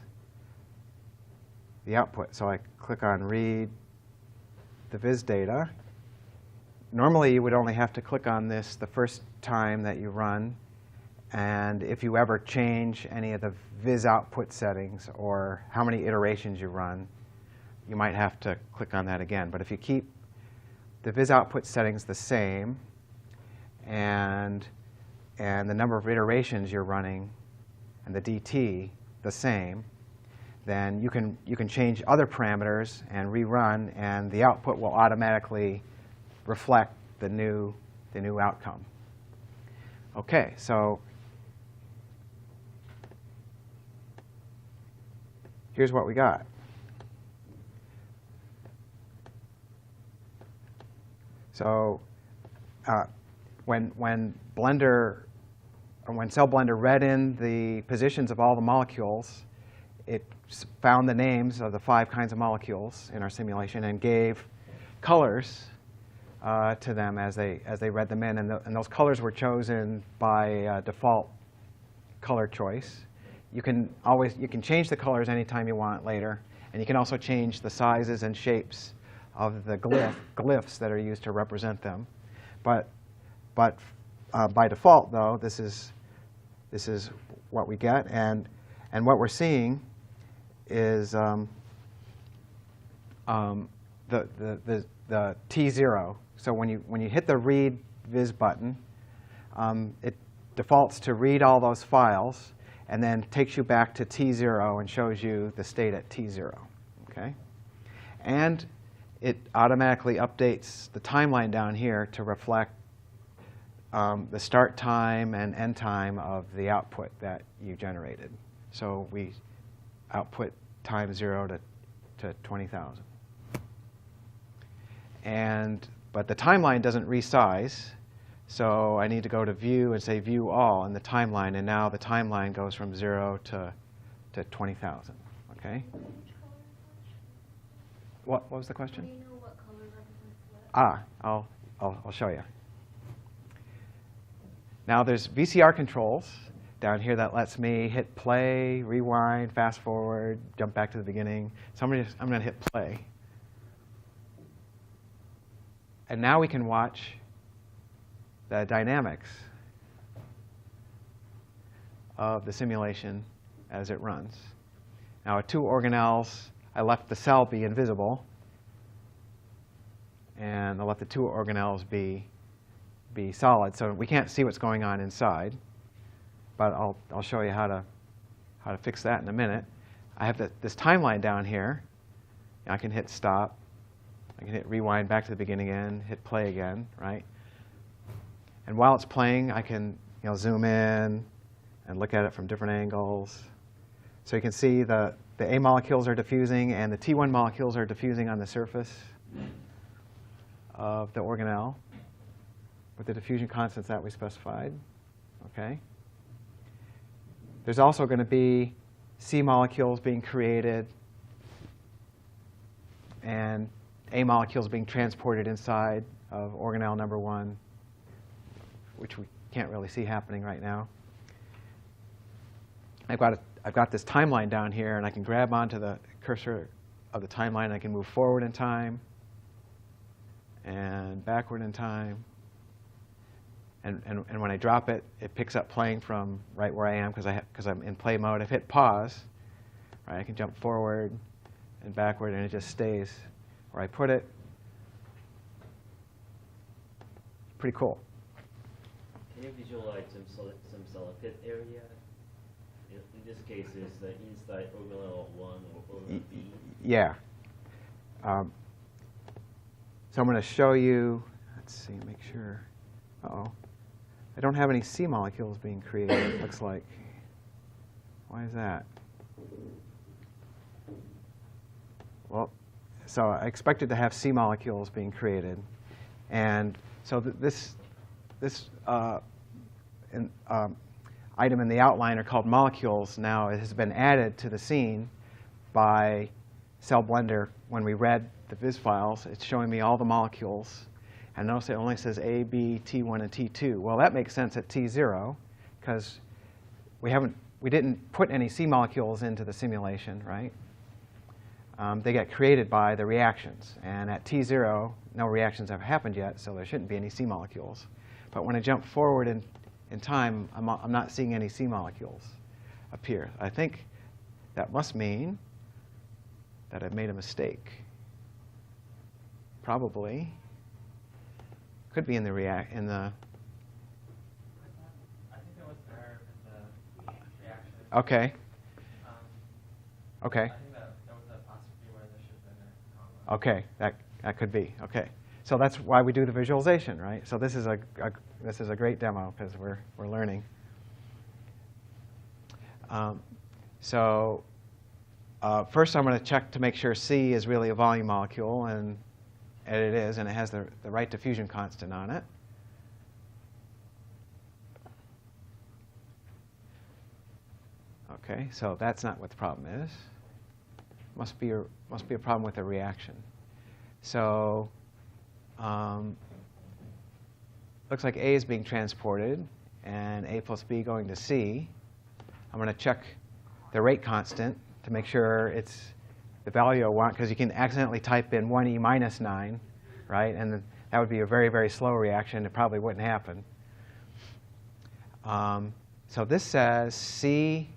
the output. So I click on read the viz data. Normally, you would only have to click on this the first time that you run. And if you ever change any of the viz output settings or how many iterations you run, you might have to click on that again. But if you keep the viz output settings the same and the number of iterations you're running and the DT the same, then you can change other parameters and rerun, and the output will automatically reflect the new outcome. OK, so here's what we got. So when Cell Blender read in the positions of all the molecules, it found the names of the 5 kinds of molecules in our simulation and gave colors to them as they read them in. And those colors were chosen by default color choice. You can change the colors anytime you want later, and you can also change the sizes and shapes of the glyphs that are used to represent them. But by default, though, this is what we get, and what we're seeing is the T0. So when you hit the read viz button, it defaults to read all those files, and then takes you back to T0 and shows you the state at T0. Okay, and it automatically updates the timeline down here to reflect the start time and end time of the output that you generated. So we output time 0 to 20,000. But the timeline doesn't resize, so I need to go to View and say View All in the timeline, and now the timeline goes from 0 to 20,000. Okay. What was the question? Do you know what color represents what? I'll show you. Now there's VCR controls down here that lets me hit play, rewind, fast forward, jump back to the beginning. So I'm going to hit play. And now we can watch the dynamics of the simulation as it runs. Now at 2 organelles, I left the cell be invisible, and I let the 2 organelles be solid, so we can't see what's going on inside. But I'll show you how to fix that in a minute. I have this timeline down here. I can hit stop. I can hit rewind back to the beginning again, hit play again, right? And while it's playing, I can zoom in and look at it from different angles. So you can see the A molecules are diffusing, and the T1 molecules are diffusing on the surface of the organelle with the diffusion constants that we specified. Okay. There's also going to be C molecules being created and A molecules being transported inside of organelle number 1, which we can't really see happening right now. I've got this timeline down here, and I can grab onto the cursor of the timeline. I can move forward in time and backward in time. And when I drop it, it picks up playing from right where I am because I'm in play mode. I've hit pause. Right, I can jump forward and backward, and it just stays where I put it. Pretty cool. Can you visualize some selected area? In this case, is the inside organelle 1 or organelle B? Yeah. So I'm going to show you. Let's see, make sure. Uh-oh. I don't have any C molecules being created, it looks like. Why is that? Well, so I expected to have C molecules being created. And so this item in the outline are called molecules. Now it has been added to the scene by Cell Blender. When we read the viz files, it's showing me all the molecules. And notice it only says A, B, T1, and T2. Well, that makes sense at T0 because we didn't put any C molecules into the simulation, right? They get created by the reactions. And at T0, no reactions have happened yet, so there shouldn't be any C molecules. But when I jump forward in time, I'm not seeing any C molecules appear. I think that must mean that I've made a mistake. Probably. Could be in the I think there was an error in the reaction. Okay. Okay. I think that there was an apostrophe where there should have been a comma. Okay, that could be. Okay, so that's why we do the visualization, right? So this is a great demo because we're learning. first I'm going to check to make sure C is really a volume molecule, and it is, and it has the right diffusion constant on it. Okay, so that's not what the problem is. Must be a problem with the reaction. So looks like A is being transported, and A plus B going to C. I'm going to check the rate constant to make sure it's the value I want, because you can accidentally type in 1e minus 9, right? And that would be a very, very slow reaction. It probably wouldn't happen. So this says C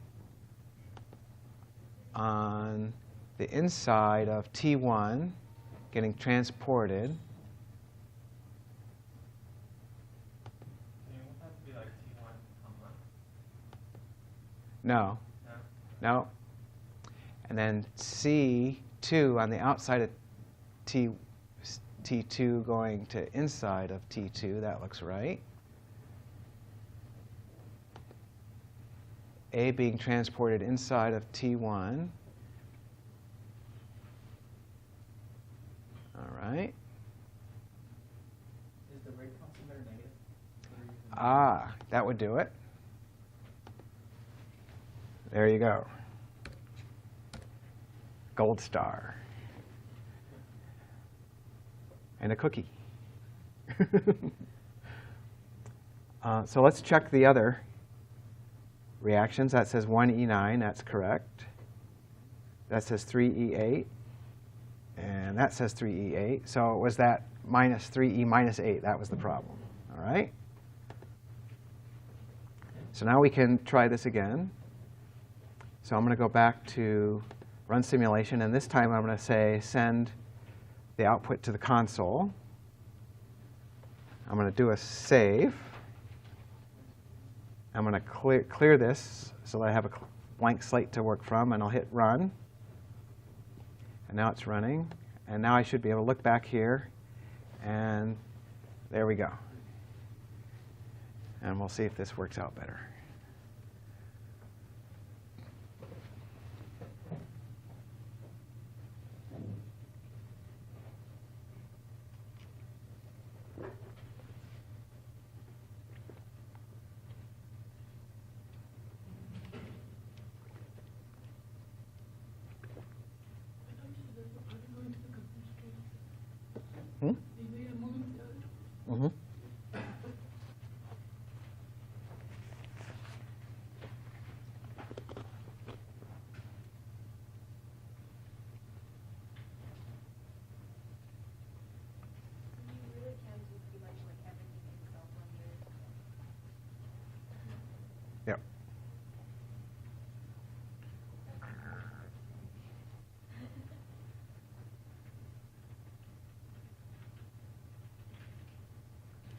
on the inside of T1 getting transported. Won't that be like T1, comma? No. No? No. And then C2 on the outside of T2 going to inside of T2. That looks right. A being transported inside of T1. All right. Is the rate constant there negative? Ah, that would do it. There you go. Gold star. And a cookie. So let's check the other reactions. That says 1E9, that's correct. That says 3E8. And that says 3E8. So it was that minus 3E minus 8. That was the problem. All right? So now we can try this again. So I'm going to go back to run simulation. And this time I'm going to say send the output to the console. I'm going to do a save. I'm going to clear this so that I have a blank slate to work from. And I'll hit run. And now it's running. And now I should be able to look back here. And there we go. And we'll see if this works out better. Hmm? Mm-hmm. Yep.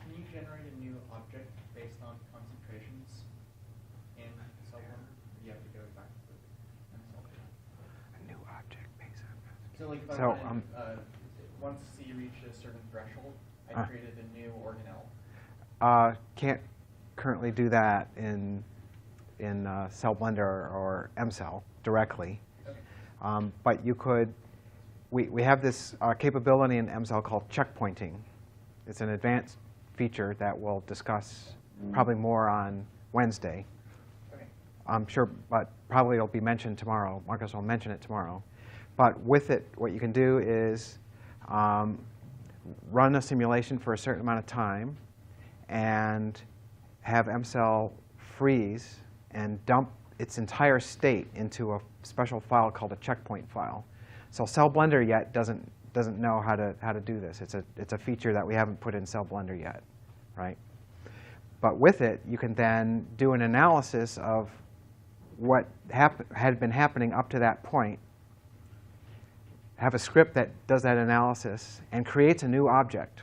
Can you generate a new object based on concentrations in cell one? Or do you have to go back to the A new object based on. So like if So, I wanted, once C reached a certain threshold, I created a new organelle. Can't currently do that in Cell Blender or MCell directly. Okay. But you could, we have this capability in MCell called checkpointing. It's an advanced feature that we'll discuss probably more on Wednesday. Okay. I'm sure, but probably it'll be mentioned tomorrow. Marcus will mention it tomorrow. But with it, what you can do is run a simulation for a certain amount of time and have MCell freeze and dump its entire state into a special file called a checkpoint file. So Cell Blender yet doesn't know how to do this. It's a feature that we haven't put in Cell Blender yet, right? But with it, you can then do an analysis of what had been happening up to that point, have a script that does that analysis and creates a new object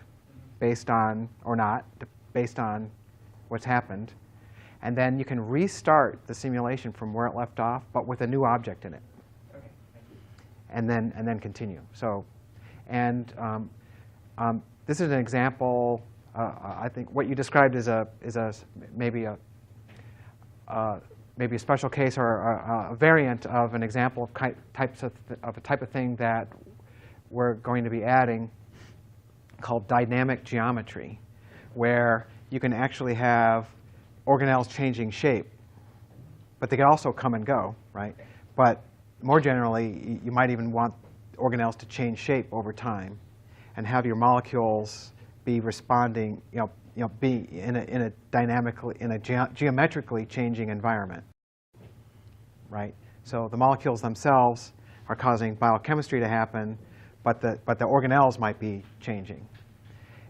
based on, or not, based on what's happened. And then you can restart the simulation from where it left off, but with a new object in it. Okay. Thank you. And then continue. So, and this is an example. I think what you described is maybe a maybe a special case or a variant of an example of a type of thing that we're going to be adding called dynamic geometry, where you can actually have organelles changing shape. But they can also come and go, right? But more generally, you might even want organelles to change shape over time and have your molecules be responding, be in a geometrically changing environment, right? So the molecules themselves are causing biochemistry to happen, but the organelles might be changing.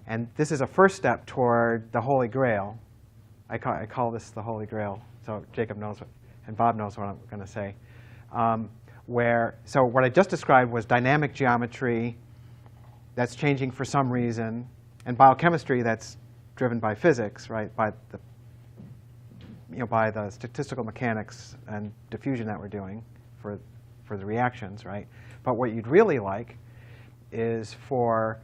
And this is a first step toward the Holy Grail. I call this the Holy Grail. So Jacob knows and Bob knows what I'm going to say. So what I just described was dynamic geometry that's changing for some reason, and biochemistry that's driven by physics, right? By the statistical mechanics and diffusion that we're doing for the reactions, right? But what you'd really like is for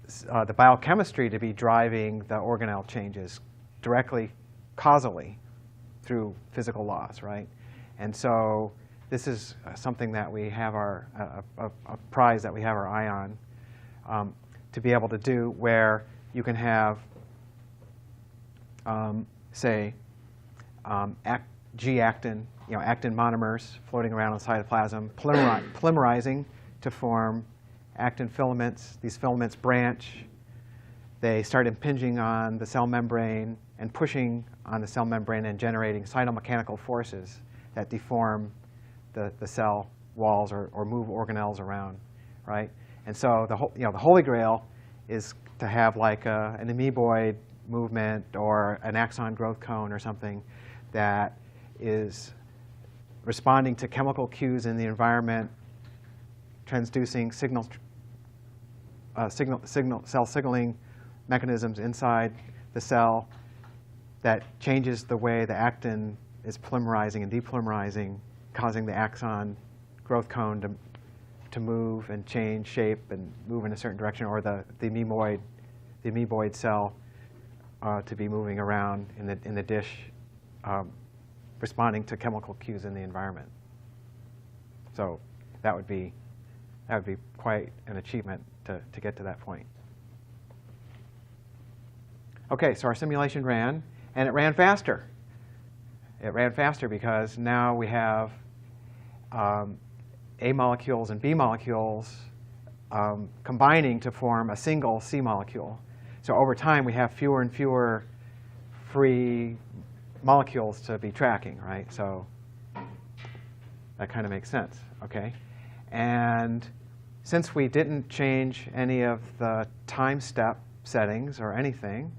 the biochemistry to be driving the organelle changes directly, causally, through physical laws, right? And so this is something that we have a prize that we have our eye on to be able to do, where you can have, say, G-actin, actin monomers floating around on the cytoplasm, polymerizing to form actin filaments. These filaments branch. They start impinging on the cell membrane and pushing on the cell membrane and generating cytomechanical forces that deform the cell walls or move organelles around, right? And so the Holy Grail is to have like an amoeboid movement or an axon growth cone or something that is responding to chemical cues in the environment, transducing cell signaling mechanisms inside the cell that changes the way the actin is polymerizing and depolymerizing, causing the axon growth cone to move and change shape and move in a certain direction, or the amoeboid cell to be moving around in the dish, responding to chemical cues in the environment. So that would be quite an achievement to get to that point. OK, so our simulation ran, and it ran faster. It ran faster because now we have A molecules and B molecules combining to form a single C molecule. So over time, we have fewer and fewer free molecules to be tracking, right? So that kind of makes sense, OK? And since we didn't change any of the time step settings or anything,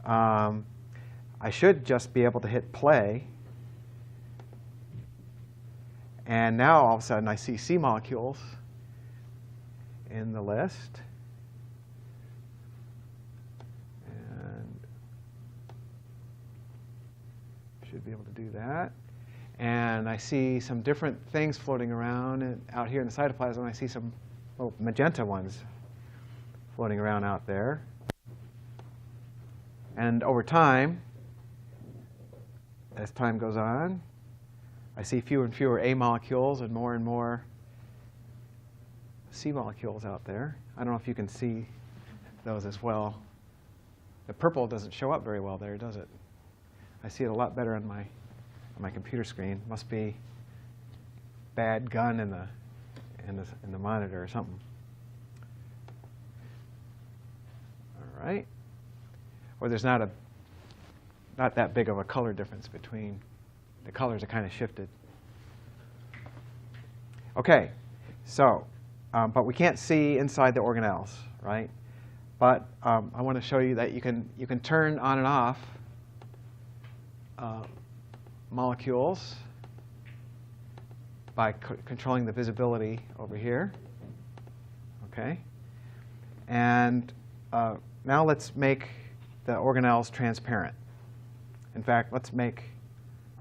I should just be able to hit play. And now, all of a sudden, I see C molecules in the list. And should be able to do that. And I see some different things floating around out here in the cytoplasm. I see some little magenta ones floating around out there. And over time, as time goes on, I see fewer and fewer A molecules and more C molecules out there. I don't know if you can see those as well. The purple doesn't show up very well there, does it? I see it a lot better on my computer screen. Must be bad gun in the monitor or something. All right. Or there's not that big of a color difference between the colors are kind of shifted. OK, so but we can't see inside the organelles, right? But I want to show you that you can turn on and off molecules by controlling the visibility over here. OK, and now let's make the organelles transparent. In fact, let's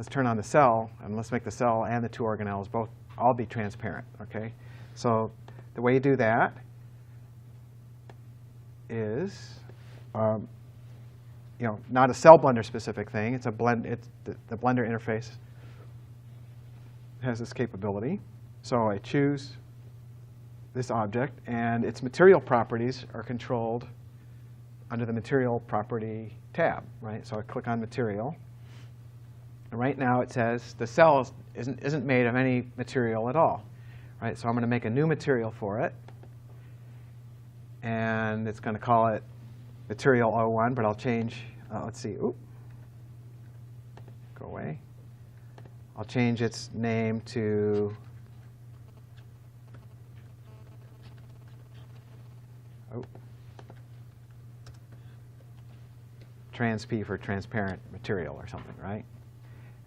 turn on the cell, and let's make the cell and the two organelles all be transparent. OK, so the way you do that is not a cell blender specific thing. It's a blend. It's the blender interface has this capability. So I choose this object, and its material properties are controlled under the Material Property tab, right? So I click on Material. And right now it says the cell isn't made of any material at all, right? So I'm going to make a new material for it. And it's going to call it Material 01, but I'll change, let's see, oop, go away. I'll change its name to, Trans-P for transparent material or something, right?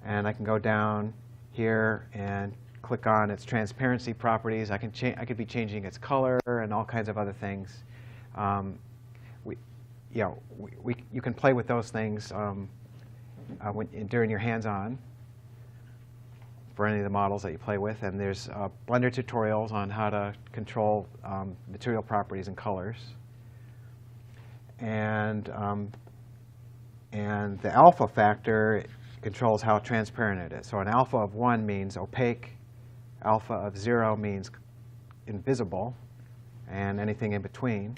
And I can go down here and click on its transparency properties. I could be changing its color and all kinds of other things. You can play with those things during your hands-on for any of the models that you play with. And there's Blender tutorials on how to control material properties and colors. And the alpha factor controls how transparent it is. So an alpha of 1 means opaque, alpha of 0 means invisible, and anything in between.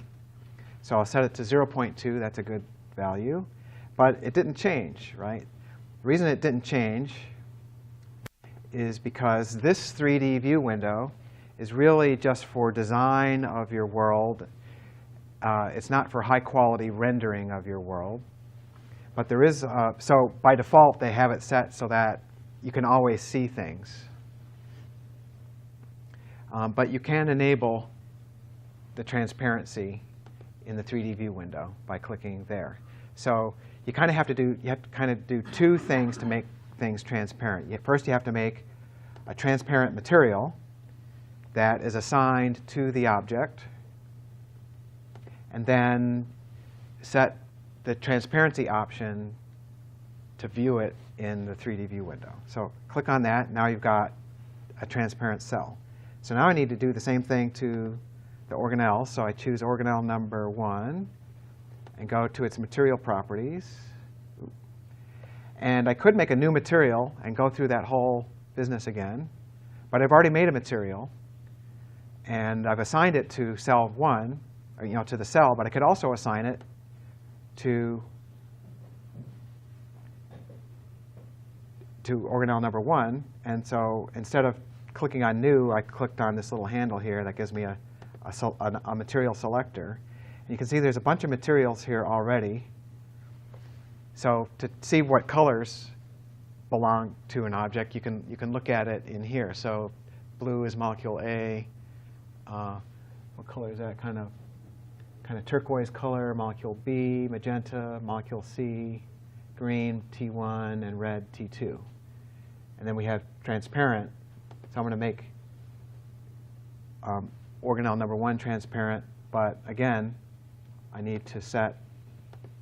So I'll set it to 0.2. That's a good value. But it didn't change, right? The reason it didn't change is because this 3D view window is really just for design of your world. It's not for high-quality rendering of your world. But there is, so by default, they have it set so that you can always see things. But you can enable the transparency in the 3D view window by clicking there. So you kind of have to do two things to make things transparent. First, you have to make a transparent material that is assigned to the object, and then set the transparency option to view it in the 3D view window. So click on that. Now you've got a transparent cell. So now I need to do the same thing to the organelle. So I choose organelle number 1 and go to its material properties. And I could make a new material and go through that whole business again. But I've already made a material, and I've assigned it to cell 1, or to the cell. But I could also assign it to organelle number 1. And so instead of clicking on New, I clicked on this little handle here that gives me a material selector. And you can see there's a bunch of materials here already. So to see what colors belong to an object, you can look at it in here. So blue is molecule A. What color is that? Kind of turquoise color, molecule B, magenta, molecule C, green, T1, and red, T2. And then we have transparent. So I'm going to make organelle number 1 transparent. But again, I need to set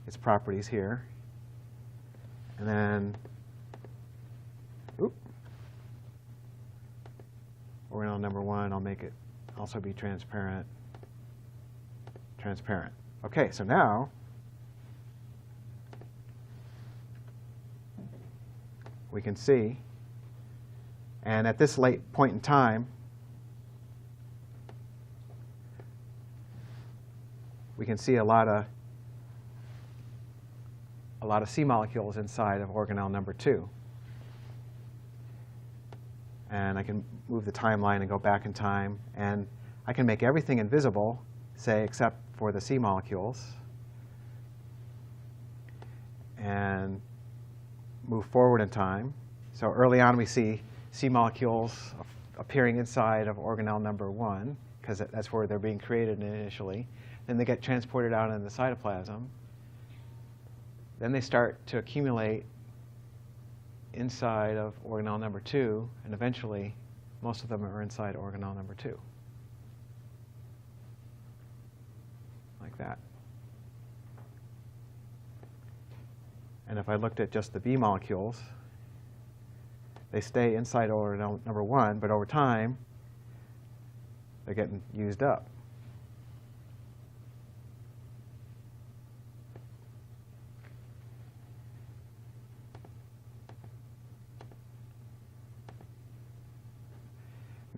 its properties here. And then, organelle number 1, I'll make it also be transparent. Transparent. OK, so now we can see. And at this late point in time, we can see a lot of C molecules inside of organelle number 2. And I can move the timeline and go back in time. And I can make everything invisible, say, except for the C molecules. And move forward in time. So early on, we see C molecules appearing inside of organelle number 1, because that's where they're being created initially. Then they get transported out in the cytoplasm. Then they start to accumulate inside of organelle number 2, and eventually, most of them are inside organelle number 2. Like that. And if I looked at just the B molecules, they stay inside organelle number 1, but over time, they're getting used up.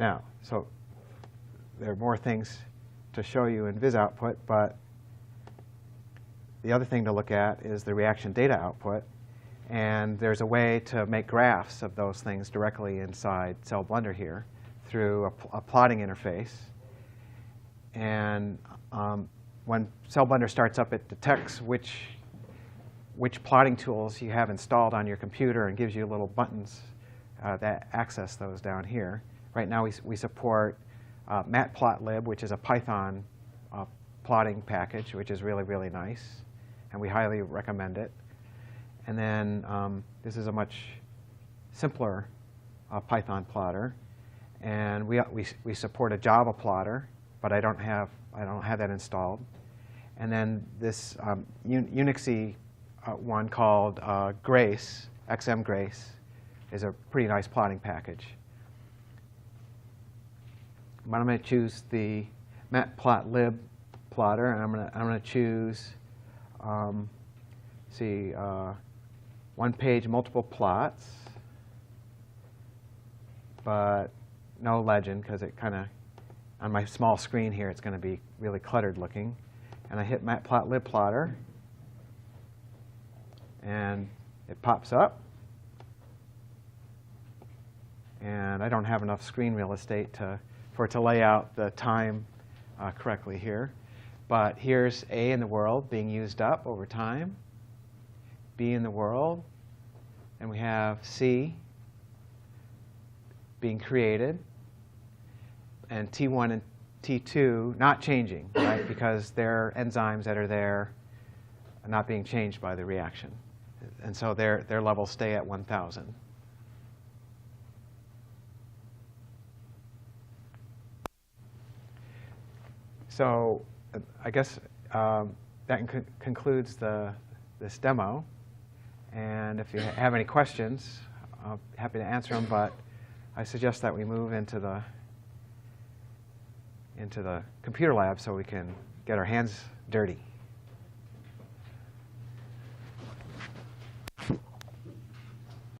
Now, so there are more things to show you in viz output, but the other thing to look at is the reaction data output. And there's a way to make graphs of those things directly inside Cell Blender here through a plotting interface. And when Cell Blender starts up, it detects which plotting tools you have installed on your computer and gives you little buttons that access those down here. Right now we support Matplotlib, which is a Python plotting package, which is really, really nice. And we highly recommend it. And then this is a much simpler Python plotter. And we support a Java plotter, but I don't have that installed. And then this Unixy one called Grace, XM Grace, is a pretty nice plotting package. But I'm going to choose the Matplotlib plotter, and I'm going to choose one-page multiple plots, but no legend, because it kind of, on my small screen here, it's going to be really cluttered looking. And I hit Matplotlib plotter, and it pops up. And I don't have enough screen real estate for it to lay out the time correctly here. But here's A in the world being used up over time, B in the world, and we have C being created, and T1 and T2 not changing, right? Because they're enzymes that are there are not being changed by the reaction. And so their levels stay at 1,000. So I guess that concludes this demo. And if you have any questions, I'm happy to answer them. But I suggest that we move into the computer lab so we can get our hands dirty.